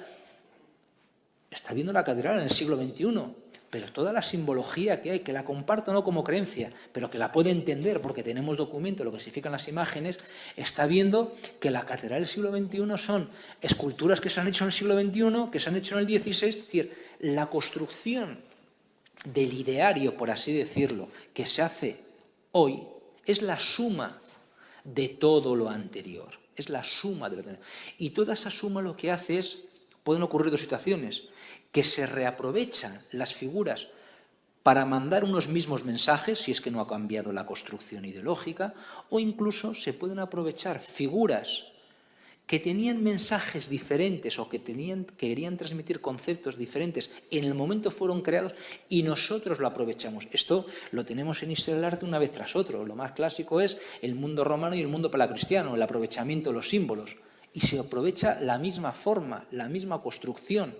está viendo la catedral en el siglo XXI, pero toda la simbología que hay, que la comparto no como creencia, pero que la puede entender porque tenemos documentos, lo que significan las imágenes, está viendo que la catedral del siglo XXI son esculturas que se han hecho en el siglo XXI, que se han hecho en el XVI, es decir, la construcción del ideario, por así decirlo, que se hace hoy, es la suma de todo lo anterior. Es la suma de lo anterior. Y toda esa suma lo que hace es, pueden ocurrir dos situaciones, que se reaprovechan las figuras para mandar unos mismos mensajes, si es que no ha cambiado la construcción ideológica, o incluso se pueden aprovechar figuras que tenían mensajes diferentes o que querían transmitir conceptos diferentes, en el momento fueron creados y nosotros lo aprovechamos. Esto lo tenemos en historia del arte una vez tras otro. Lo más clásico es el mundo romano y el mundo palacristiano, el aprovechamiento de los símbolos. Y se aprovecha la misma forma, la misma construcción,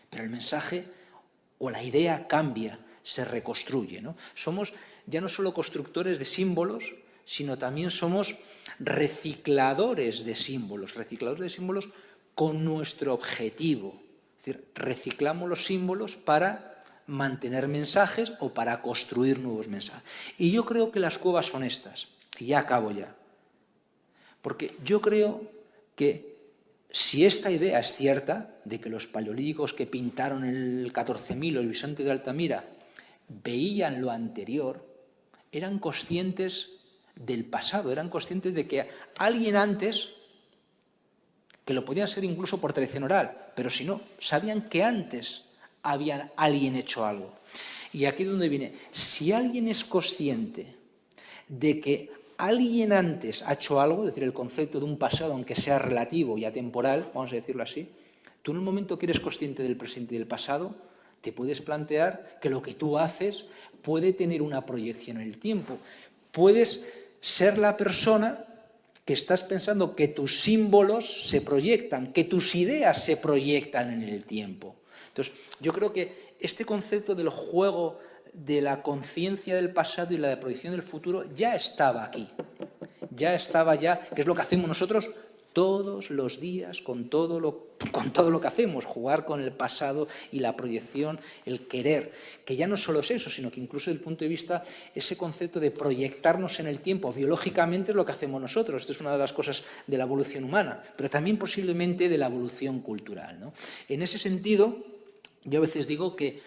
pero el mensaje o la idea cambia, se reconstruye, ¿no? Somos ya no solo constructores de símbolos, sino también somos recicladores de símbolos con nuestro objetivo. Es decir, reciclamos los símbolos para mantener mensajes o para construir nuevos mensajes. Y yo creo que las cuevas son estas, y ya acabo ya. Porque yo creo que si esta idea es cierta, de que los paleolíticos que pintaron en el 14.000, los bisontes de Altamira, veían lo anterior, eran conscientes del pasado, eran conscientes de que alguien antes, que lo podían ser incluso por tradición oral, pero si no, sabían que antes había alguien hecho algo. Y aquí es donde viene, si alguien es consciente de que alguien antes ha hecho algo, es decir, el concepto de un pasado, aunque sea relativo y atemporal, vamos a decirlo así, tú en el momento que eres consciente del presente y del pasado, Te puedes plantear que lo que tú haces puede tener una proyección en el tiempo. Puedes ser la persona que estás pensando que tus símbolos se proyectan, que tus ideas se proyectan en el tiempo. Entonces, yo creo que este concepto del juego de la conciencia del pasado y la de proyección del futuro ya estaba aquí. Ya estaba que es lo que hacemos nosotros todos los días con todo lo que hacemos, jugar con el pasado y la proyección, el querer, que ya no solo es eso, sino que incluso desde el punto de vista, ese concepto de proyectarnos en el tiempo, biológicamente es lo que hacemos nosotros, esto es una de las cosas de la evolución humana, pero también posiblemente de la evolución cultural, ¿no? En ese sentido, yo a veces digo que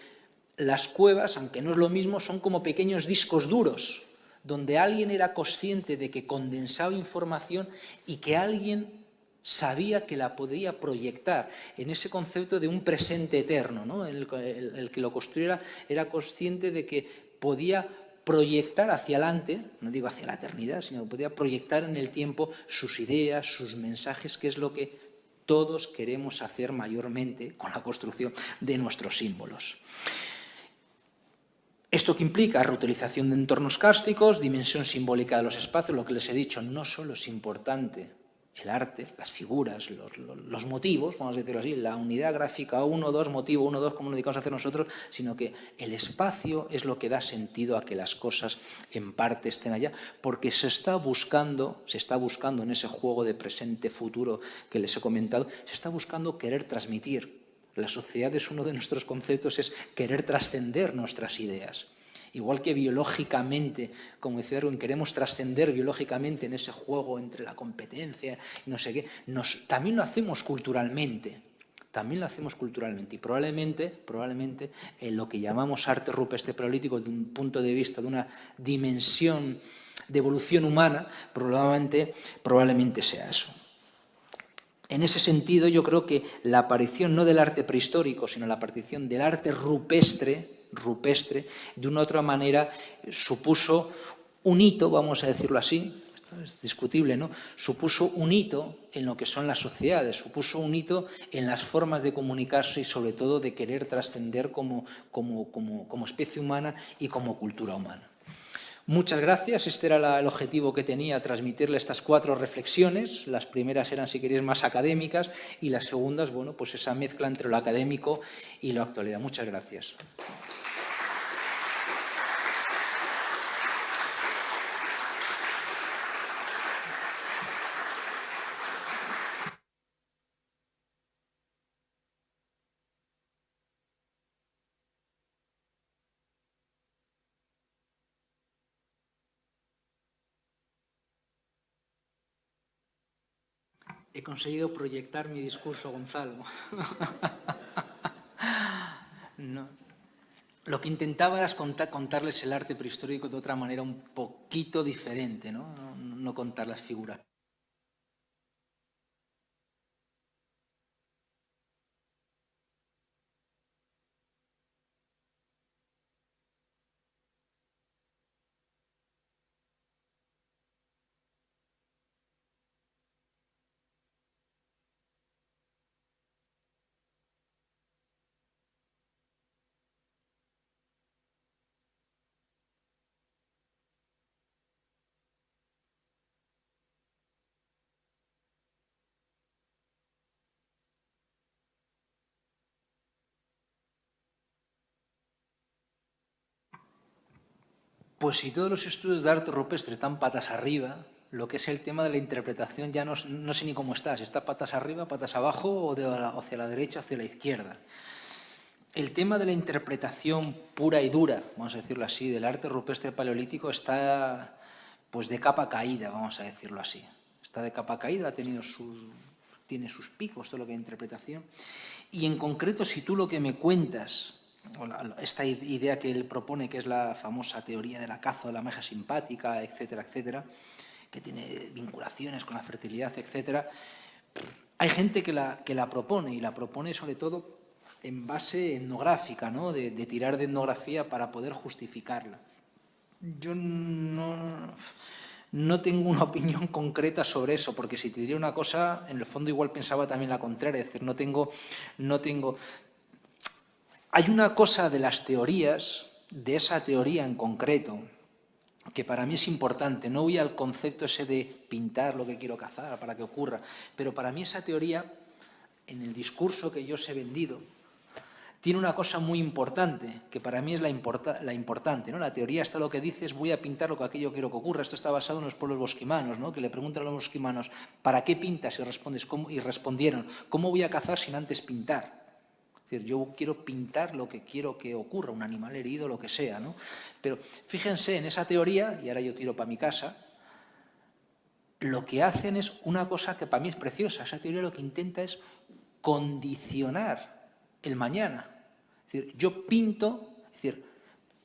las cuevas, aunque no es lo mismo, son como pequeños discos duros, donde alguien era consciente de que condensaba información y que alguien sabía que la podía proyectar en ese concepto de un presente eterno, ¿no? El que lo construyera era consciente de que podía proyectar hacia adelante, no digo hacia la eternidad, sino que podía proyectar en el tiempo sus ideas, sus mensajes, que es lo que todos queremos hacer mayormente con la construcción de nuestros símbolos. ¿Esto que implica? Reutilización de entornos cársticos, dimensión simbólica de los espacios, lo que les he dicho, no solo es importante el arte, las figuras, los motivos, vamos a decirlo así, la unidad gráfica 1, 2, motivo 1, 2, como nos dedicamos a hacer nosotros, sino que el espacio es lo que da sentido a que las cosas en parte estén allá, porque se está buscando en ese juego de presente-futuro que les he comentado, se está buscando querer transmitir. La sociedad es uno de nuestros conceptos, es querer trascender nuestras ideas. Igual que biológicamente, como decía Darwin, queremos trascender biológicamente en ese juego entre la competencia y no sé qué, también lo hacemos culturalmente. También lo hacemos culturalmente y probablemente en lo que llamamos arte rupestre paleolítico desde un punto de vista de una dimensión de evolución humana, probablemente sea eso. En ese sentido, yo creo que la aparición no del arte prehistórico, sino la aparición del arte rupestre, de una u otra manera supuso un hito, vamos a decirlo así, esto es discutible, ¿no? Supuso un hito en lo que son las sociedades, supuso un hito en las formas de comunicarse y sobre todo de querer trascender como especie humana y como cultura humana. Muchas gracias, este era el objetivo que tenía, transmitirle estas 4 reflexiones. Las primeras eran, si queréis, más académicas y las segundas, bueno, pues esa mezcla entre lo académico y la actualidad. Muchas gracias. He conseguido proyectar mi discurso, Gonzalo. No. Lo que intentaba era contarles el arte prehistórico de otra manera un poquito diferente, no contar las figuras. Pues si todos los estudios de arte rupestre están patas arriba, lo que es el tema de la interpretación ya no sé ni cómo está, si está patas arriba, patas abajo o hacia la derecha, hacia la izquierda. El tema de la interpretación pura y dura, vamos a decirlo así, del arte rupestre paleolítico está pues de capa caída, vamos a decirlo así. Está de capa caída, tiene sus picos, todo lo que es interpretación. Y en concreto, si tú lo que me cuentas, esta idea que él propone, que es la famosa teoría de la caza de la meja simpática, etcétera, etcétera, que tiene vinculaciones con la fertilidad, etcétera, hay gente que la propone, y la propone sobre todo en base etnográfica, ¿no? de tirar de etnografía para poder justificarla. Yo no tengo una opinión concreta sobre eso, porque si te diría una cosa, en el fondo igual pensaba también la contraria, es decir, no tengo Hay una cosa de las teorías, de esa teoría en concreto, que para mí es importante. No voy al concepto ese de pintar lo que quiero cazar para que ocurra, pero para mí esa teoría, en el discurso que yo os he vendido, tiene una cosa muy importante, que para mí es la importante, ¿no? La teoría está lo que dice es voy a pintar lo que aquello quiero que ocurra. Esto está basado en los pueblos bosquimanos, ¿no? Que le preguntan a los bosquimanos, ¿para qué pintas? Y respondieron, ¿cómo voy a cazar sin antes pintar? Es decir, yo quiero pintar lo que quiero que ocurra, un animal herido, lo que sea, ¿no? Pero fíjense en esa teoría, y ahora yo tiro para mi casa, lo que hacen es una cosa que para mí es preciosa. Esa teoría lo que intenta es condicionar el mañana. Es decir, yo pinto, es decir,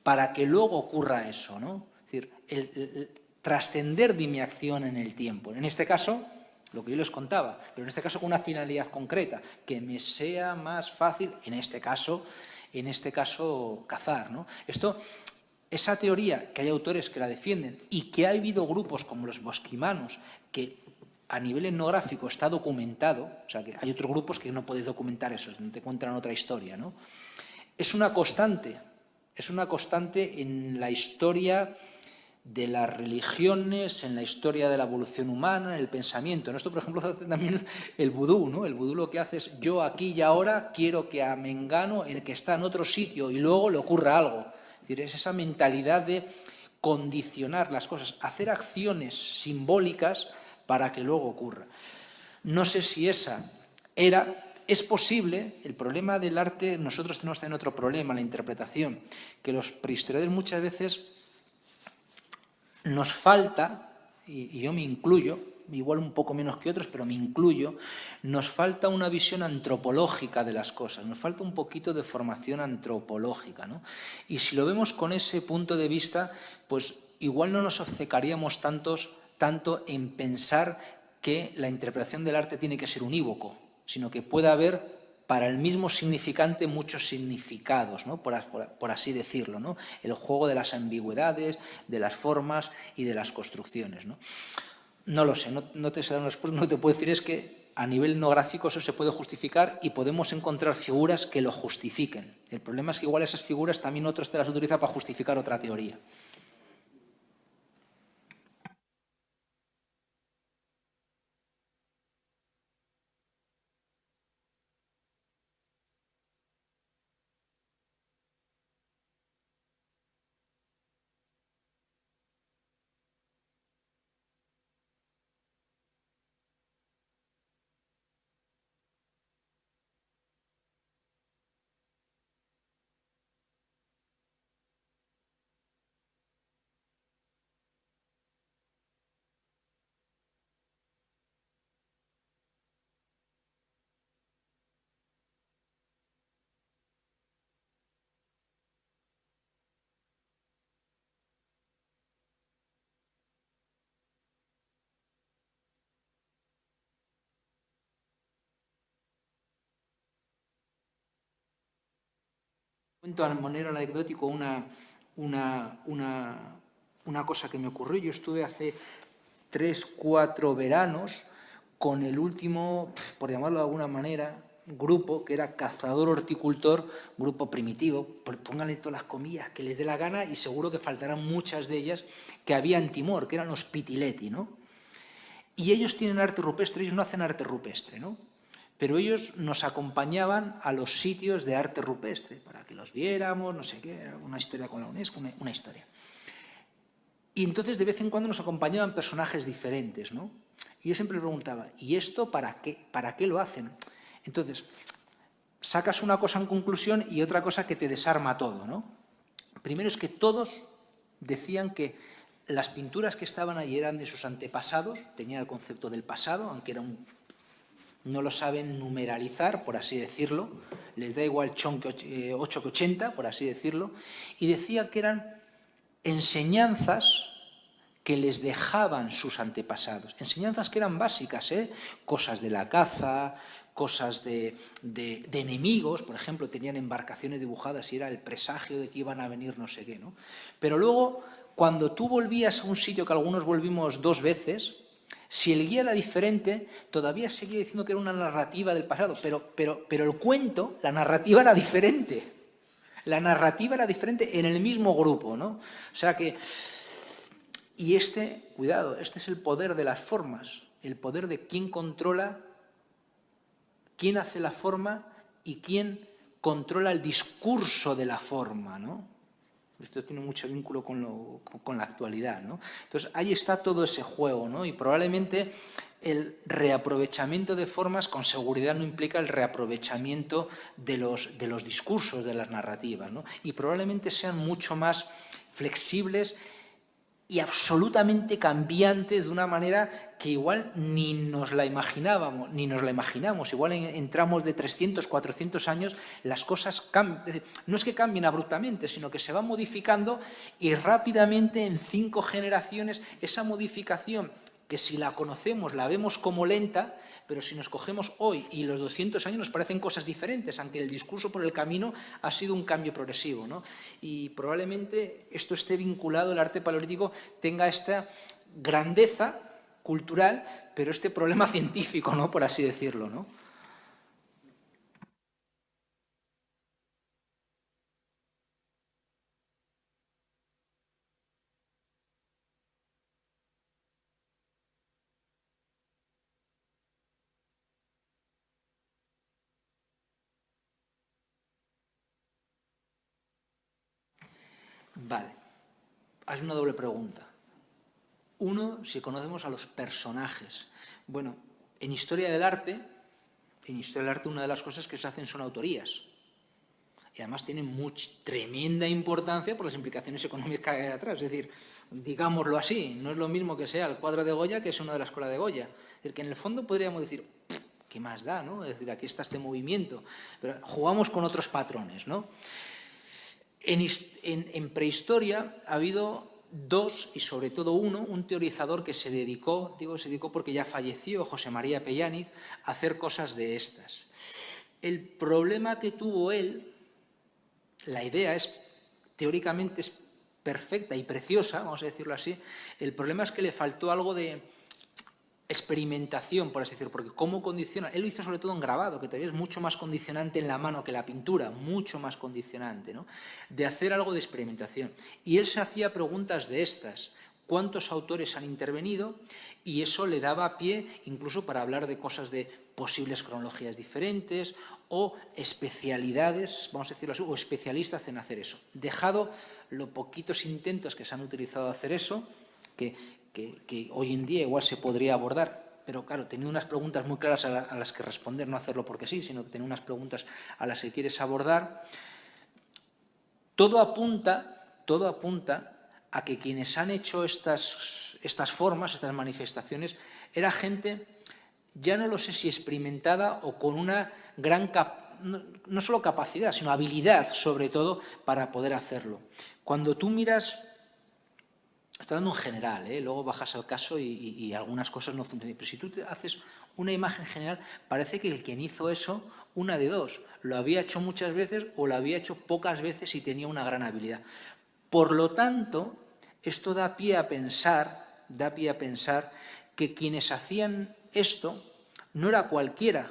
para que luego ocurra eso, ¿no? Es decir, el trascender de mi acción en el tiempo. En este caso, lo que yo les contaba, pero en este caso con una finalidad concreta, que me sea más fácil, en este caso cazar, ¿no? Esa teoría, que hay autores que la defienden y que ha habido grupos como los bosquimanos que a nivel etnográfico está documentado, o sea que hay otros grupos que no puedes documentar eso, te cuentan otra historia, ¿no? Es una constante en la historia de las religiones, en la historia de la evolución humana, en el pensamiento. Esto, por ejemplo, hace también el vudú, ¿no? El vudú lo que hace es yo aquí y ahora quiero que a Mengano, el que está en otro sitio, y luego le ocurra algo. Es decir, es esa mentalidad de condicionar las cosas, hacer acciones simbólicas para que luego ocurra. No sé si esa es posible. El problema del arte, nosotros tenemos también otro problema, la interpretación, que los prehistoriadores muchas veces nos falta, y yo me incluyo, igual un poco menos que otros, pero me incluyo, nos falta una visión antropológica de las cosas, nos falta un poquito de formación antropológica, ¿no? Y si lo vemos con ese punto de vista, pues igual no nos obcecaríamos tanto en pensar que la interpretación del arte tiene que ser unívoco, sino que pueda haber para el mismo significante muchos significados, ¿no? por así decirlo, ¿no? El juego de las ambigüedades, de las formas y de las construcciones, ¿no? No lo sé, no te sé dar una respuesta, no te puedo decir es que a nivel etnográfico eso se puede justificar y podemos encontrar figuras que lo justifiquen. El problema es que igual esas figuras también otros te las utilizan para justificar otra teoría. Cuento a manera anecdótico una cosa que me ocurrió. Yo estuve hace 3, 4 veranos con el último, por llamarlo de alguna manera, grupo que era cazador-horticultor, grupo primitivo, pónganle todas las comillas que les dé la gana y seguro que faltarán muchas de ellas, que había en Timor, que eran los Pitileti, ¿no? Y ellos tienen arte rupestre, ellos no hacen arte rupestre, ¿no? Pero ellos nos acompañaban a los sitios de arte rupestre, para que los viéramos, no sé qué, una historia con la UNESCO, una historia. Y entonces de vez en cuando nos acompañaban personajes diferentes, ¿no? Y yo siempre preguntaba, ¿y esto para qué? ¿Para qué lo hacen? Entonces, sacas una cosa en conclusión y otra cosa que te desarma todo, ¿no? Primero es que todos decían que las pinturas que estaban allí eran de sus antepasados, tenían el concepto del pasado, aunque no lo saben numeralizar, por así decirlo, les da igual 8 que 80, por así decirlo, y decía que eran enseñanzas que les dejaban sus antepasados, enseñanzas que eran básicas, cosas de la caza, cosas de enemigos, por ejemplo, tenían embarcaciones dibujadas y era el presagio de que iban a venir no sé qué, ¿no? Pero luego, cuando tú volvías a un sitio que algunos volvimos 2 veces, si el guía era diferente, todavía seguía diciendo que era una narrativa del pasado, pero el cuento, la narrativa era diferente. La narrativa era diferente en el mismo grupo, ¿no? O sea que... Y cuidado, este es el poder de las formas, el poder de quién controla, quién hace la forma y quién controla el discurso de la forma, ¿no? Esto tiene mucho vínculo con la actualidad, ¿no? Entonces, ahí está todo ese juego, ¿no? Y probablemente el reaprovechamiento de formas con seguridad no implica el reaprovechamiento de los discursos, de las narrativas, ¿no? Y probablemente sean mucho más flexibles y absolutamente cambiantes de una manera que igual ni nos la imaginábamos, ni nos la imaginamos. Igual en tramos de 300, 400 años las cosas cambian. No es que cambien abruptamente, sino que se van modificando y rápidamente en 5 generaciones esa modificación, que si la conocemos la vemos como lenta, pero si nos cogemos hoy y los 200 años nos parecen cosas diferentes, aunque el discurso por el camino ha sido un cambio progresivo, ¿no? Y probablemente esto esté vinculado, el arte paleolítico tenga esta grandeza cultural, pero este problema científico, ¿no? Por así decirlo, ¿no? Vale. Haz una doble pregunta. Uno, si conocemos a los personajes. Bueno, en historia del arte una de las cosas que se hacen son autorías. Y además tienen tremenda importancia por las implicaciones económicas que hay detrás. Es decir, digámoslo así, no es lo mismo que sea el cuadro de Goya que es uno de la escuela de Goya. Es decir, que en el fondo podríamos decir, ¿qué más da, no? Es decir, aquí está este movimiento. Pero jugamos con otros patrones, ¿no? En prehistoria ha habido 2, y sobre todo un teorizador que se dedicó porque ya falleció, José María Pellániz, a hacer cosas de estas. El problema que tuvo él, la idea teóricamente es perfecta y preciosa, vamos a decirlo así, el problema es que le faltó algo de experimentación, por así decirlo, porque cómo condiciona, él lo hizo sobre todo en grabado, que todavía es mucho más condicionante en la mano que la pintura, mucho más condicionante, ¿no? De hacer algo de experimentación. Y él se hacía preguntas de estas, ¿cuántos autores han intervenido? Y eso le daba pie incluso para hablar de cosas de posibles cronologías diferentes o especialidades, vamos a decirlo así, o especialistas en hacer eso. Dejado los poquitos intentos que se han utilizado de hacer eso, que hoy en día igual se podría abordar, pero claro, tenía unas preguntas muy claras a las que responder, no hacerlo porque sí, sino que tener unas preguntas a las que quieres abordar. Todo apunta a que quienes han hecho estas formas, estas manifestaciones, era gente, ya no lo sé si experimentada o con una gran no solo capacidad, sino habilidad, sobre todo, para poder hacerlo. Cuando tú miras... Estoy dando en general, luego bajas al caso y algunas cosas no funcionan. Pero si tú te haces una imagen general, parece que el quien hizo eso, una de dos, lo había hecho muchas veces o lo había hecho pocas veces y tenía una gran habilidad. Por lo tanto, esto da pie a pensar que quienes hacían esto no era cualquiera,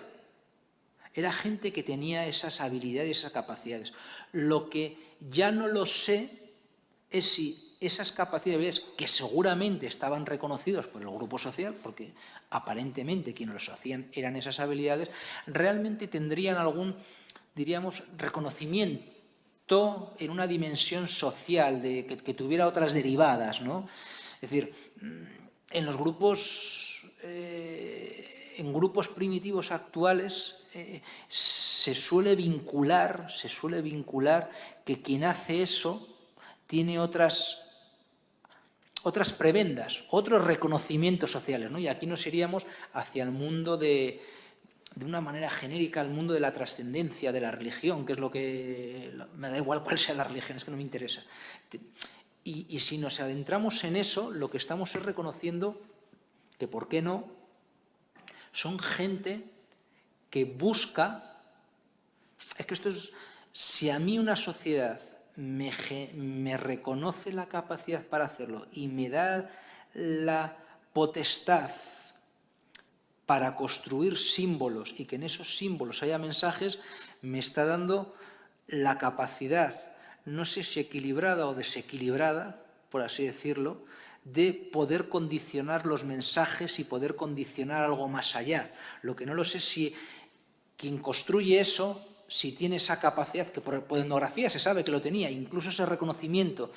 era gente que tenía esas habilidades, esas capacidades. Lo que ya no lo sé es si esas capacidades, que seguramente estaban reconocidos por el grupo social, porque aparentemente quienes los hacían eran esas habilidades, realmente tendrían algún, diríamos, reconocimiento en una dimensión social, que tuviera otras derivadas, ¿no? Es decir, en los grupos, en grupos primitivos actuales, se suele vincular que quien hace eso tiene otras prebendas, otros reconocimientos sociales, ¿no? Y aquí nos iríamos hacia el mundo de una manera genérica, al mundo de la trascendencia, de la religión, que es lo que... Me da igual cuál sea la religión, es que no me interesa. Y si nos adentramos en eso, lo que estamos es reconociendo que, ¿por qué no?, son gente que busca... Es que esto es... Si a mí una sociedad me reconoce la capacidad para hacerlo y me da la potestad para construir símbolos y que en esos símbolos haya mensajes, me está dando la capacidad, no sé si equilibrada o desequilibrada, por así decirlo, de poder condicionar los mensajes y poder condicionar algo más allá. Lo que no lo sé si quien construye eso, si tiene esa capacidad, que por etnografía se sabe que lo tenía, incluso ese reconocimiento.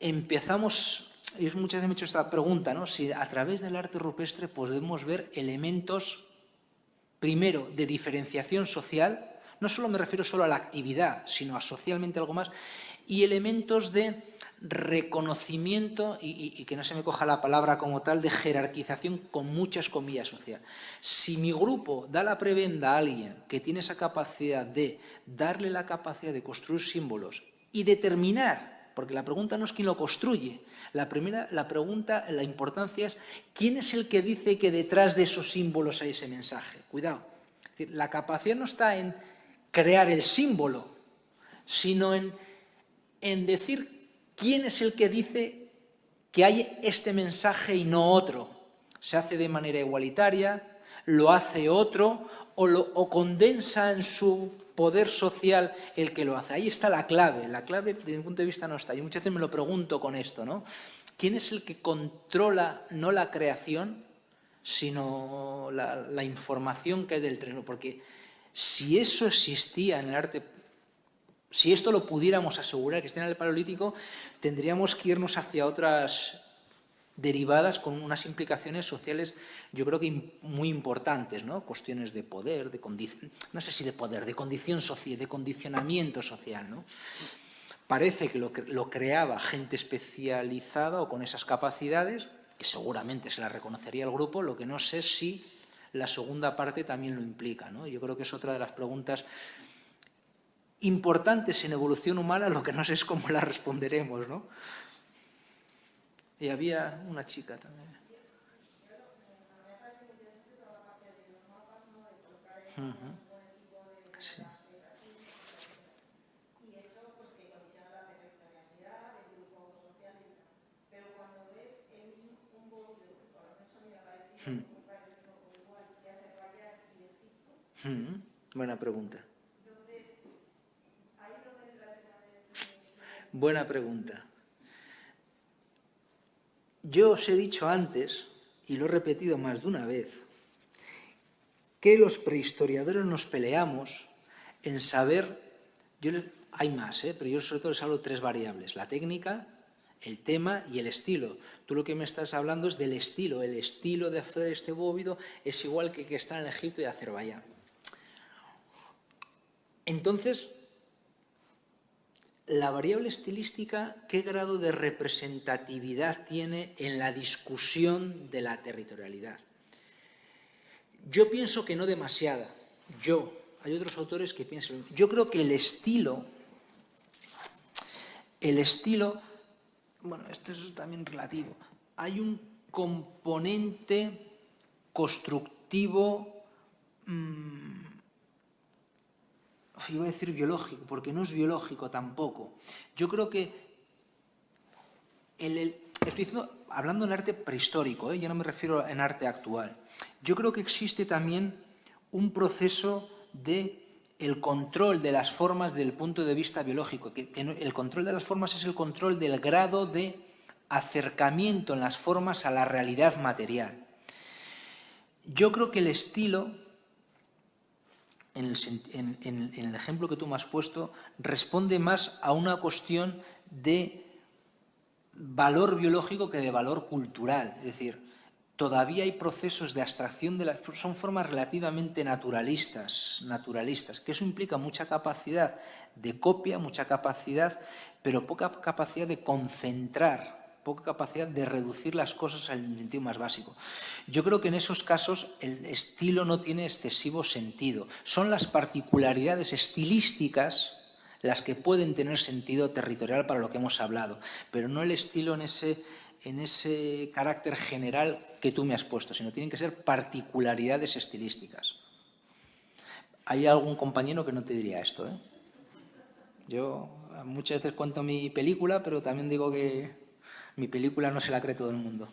Empezamos, y muchas veces me he hecho esta pregunta, ¿no? Si a través del arte rupestre podemos ver elementos, primero, de diferenciación social, no solo me refiero solo a la actividad, sino a socialmente algo más, y elementos de reconocimiento, y que no se me coja la palabra como tal, de jerarquización con muchas comillas social. Si mi grupo da la prebenda a alguien que tiene esa capacidad de darle la capacidad de construir símbolos y determinar, porque la pregunta no es quién lo construye, la pregunta, la importancia es quién es el que dice que detrás de esos símbolos hay ese mensaje. Cuidado, es decir, la capacidad no está en crear el símbolo, sino en decir quién es el que dice que hay este mensaje y no otro. Se hace de manera igualitaria, lo hace otro o condensa en su poder social el que lo hace. Ahí está la clave. La clave, desde mi punto de vista, no está. Yo muchas veces me lo pregunto con esto, ¿no? ¿Quién es el que controla no la creación, sino la información que hay del terreno? Porque si eso existía en el arte, si esto lo pudiéramos asegurar que está en el Paleolítico, tendríamos que irnos hacia otras derivadas con unas implicaciones sociales, yo creo que muy importantes, ¿no? Cuestiones de poder, no sé si de poder, de condición social, de condicionamiento social, ¿no? Parece que lo creaba gente especializada o con esas capacidades, que seguramente se la reconocería el grupo, lo que no sé si la segunda parte también lo implica, ¿no? Yo creo que es otra de las preguntas importantes en evolución humana, lo que no sé es cómo la responderemos, ¿no? Y había una chica también. Sí. Buena pregunta. Buena pregunta. Yo os he dicho antes, y lo he repetido más de una vez, que los prehistoriadores nos peleamos en saber, hay más, pero yo sobre todo les hablo de tres variables: la técnica, el tema y el estilo. Tú lo que me estás hablando es del estilo. El estilo de hacer este bóvido es igual que está en Egipto y Azerbaiyán. Entonces, la variable estilística, ¿qué grado de representatividad tiene en la discusión de la territorialidad? Yo pienso que no demasiada. Hay otros autores que piensan. Yo creo que el estilo, bueno, esto es también relativo. Hay un componente constructivo, iba a decir biológico, porque no es biológico tampoco. Yo creo que estoy hablando en arte prehistórico, yo no me refiero en arte actual. Yo creo que existe también un proceso de el control de las formas desde el punto de vista biológico. Que el control de las formas es el control del grado de acercamiento en las formas a la realidad material. Yo creo que el estilo, en el ejemplo que tú me has puesto, responde más a una cuestión de valor biológico que de valor cultural. Es decir, todavía hay procesos de abstracción, son formas relativamente naturalistas, que eso implica mucha capacidad de copia, mucha capacidad, pero poca capacidad de concentrar, poca capacidad de reducir las cosas al sentido más básico. Yo creo que en esos casos el estilo no tiene excesivo sentido. Son las particularidades estilísticas las que pueden tener sentido territorial para lo que hemos hablado, pero no el estilo en ese carácter general que tú me has puesto, sino tienen que ser particularidades estilísticas. Hay algún compañero que no te diría esto, ¿eh? Yo muchas veces cuento mi película, pero también digo que mi película no se la cree todo el mundo.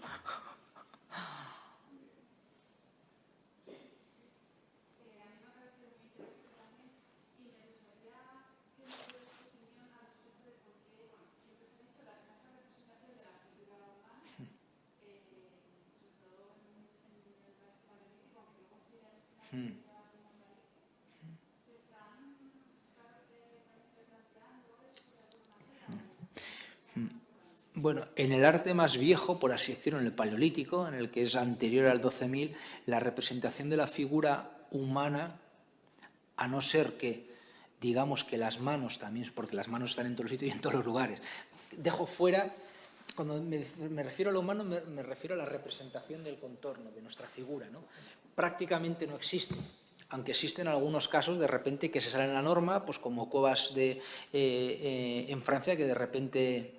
Bueno, en el arte más viejo, por así decirlo, en el Paleolítico, en el que es anterior al 12.000, la representación de la figura humana, a no ser que, digamos que las manos también, porque las manos están en todos los sitios y en todos los lugares, dejo fuera, cuando me refiero a lo humano, me refiero a la representación del contorno, de nuestra figura, ¿no? Prácticamente no existe. Aunque existen algunos casos de repente que se salen a la norma, pues como cuevas en Francia que de repente...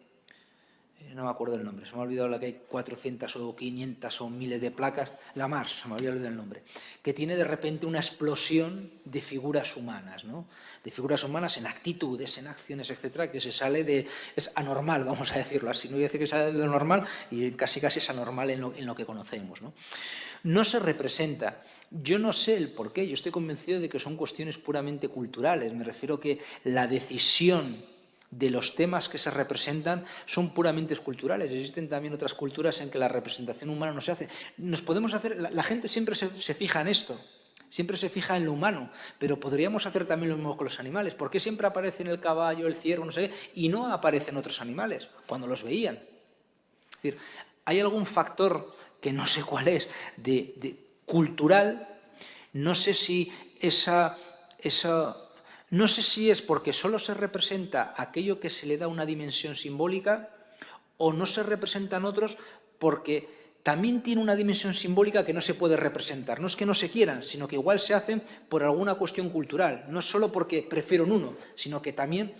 no me acuerdo del nombre, se me ha olvidado la que hay 400 o 500 o miles de placas, la Mars, se me había olvidado el nombre, que tiene de repente una explosión de figuras humanas, ¿no? De figuras humanas en actitudes, en acciones, etcétera, que se sale de... es anormal, vamos a decirlo así, no voy a decir que sale de lo normal, y casi es anormal en lo que conocemos, ¿no? No se representa. Yo no sé el porqué, yo estoy convencido de que son cuestiones puramente culturales, me refiero que la decisión de los temas que se representan son puramente culturales. Existen también otras culturas en que la representación humana no se hace. Nos podemos hacer, la gente siempre se fija en esto, siempre se fija en lo humano, pero podríamos hacer también lo mismo con los animales. ¿Por qué siempre aparece en el caballo, el ciervo, no sé qué, y no aparecen otros animales cuando los veían? Es decir, hay algún factor que no sé cuál es, cultural, no sé si no sé si es porque solo se representa aquello que se le da una dimensión simbólica o no se representan otros porque también tiene una dimensión simbólica que no se puede representar. No es que no se quieran, sino que igual se hacen por alguna cuestión cultural. No es solo porque prefiero en uno, sino que también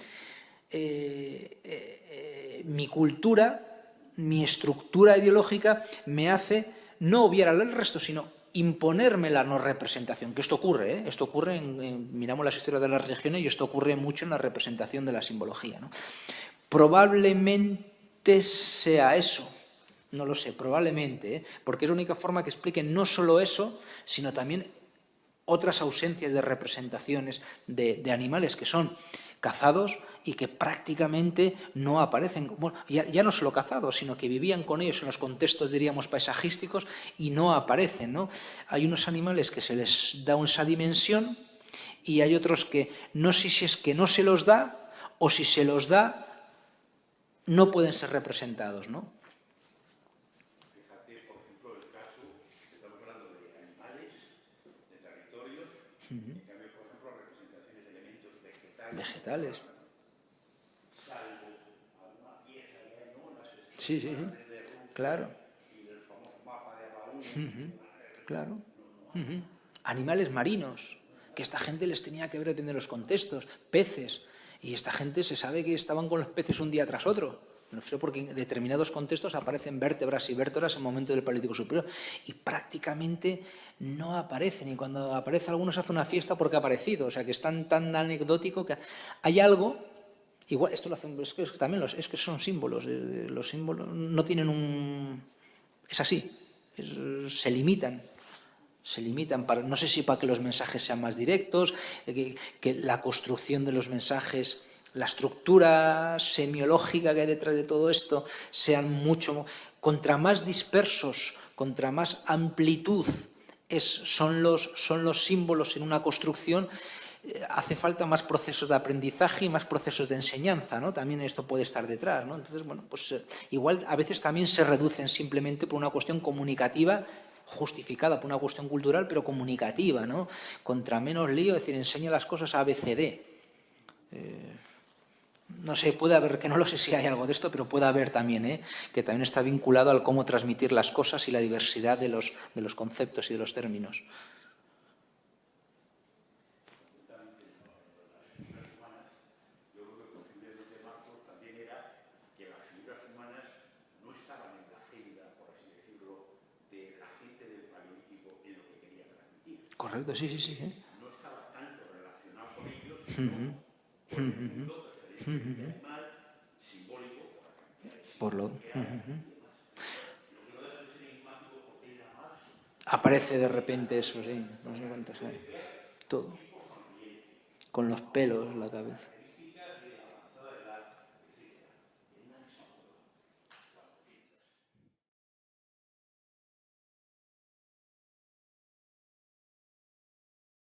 mi cultura, mi estructura ideológica me hace no obviar al resto, sino imponerme la no representación, que esto ocurre, ¿eh? Esto ocurre, miramos las historias de las religiones y esto ocurre mucho en la representación de la simbología, ¿no? Probablemente sea eso, no lo sé, probablemente, ¿eh? Porque es la única forma que explique no solo eso, sino también otras ausencias de representaciones de animales que son cazados y que prácticamente no aparecen. Bueno, ya no solo cazados, sino que vivían con ellos en los contextos, diríamos, paisajísticos y no aparecen, ¿no? Hay unos animales que se les da esa dimensión y hay otros que no sé si es que no se los da o si se los da no pueden ser representados, ¿no? Fíjate, por ejemplo, el caso, estamos hablando de animales, de territorios, en cambio, por ejemplo, representaciones de elementos vegetales. Salvo alguna pieza que hay, ¿no? Las Sí, sí, sí. de Rusia, Claro. Y del famoso mapa de Abaúl. Claro. Animales marinos, que esta gente les tenía que ver en los contextos, peces, y esta gente se sabe que estaban con los peces un día tras otro. No sé, porque en determinados contextos aparecen vértebras y vértebras en el momento del Paleolítico superior y prácticamente no aparecen, y cuando aparece alguno se hace una fiesta porque ha aparecido, o sea que es tan anecdótico que hay algo. Igual, esto lo hacen, es que también es que son símbolos, los símbolos no tienen un... es así, se limitan, para, no sé si para que los mensajes sean más directos, que la construcción de los mensajes, la estructura semiológica que hay detrás de todo esto, sean mucho, contra más dispersos, contra más amplitud son los símbolos en una construcción, hace falta más procesos de aprendizaje y más procesos de enseñanza, ¿no? También esto puede estar detrás, ¿no? Entonces, bueno, pues igual a veces también se reducen simplemente por una cuestión comunicativa, justificada por una cuestión cultural, pero comunicativa, ¿no? Contra menos lío, es decir, enseña las cosas a ABCD. No sé, puede haber, que no lo sé si hay algo de esto, pero puede haber también, que también está vinculado al cómo transmitir las cosas y la diversidad de los conceptos y de los términos. Correcto, sí, sí, sí. No estaba tanto relacionado con ellos, sino con el mundo referente animal, simbólico, por lo que hay y demás. Lo que no deja de ser enigmático porque hay nada más. Aparece de repente eso, sí, no sé cuántos hay. Todo. Con los pelos en la cabeza.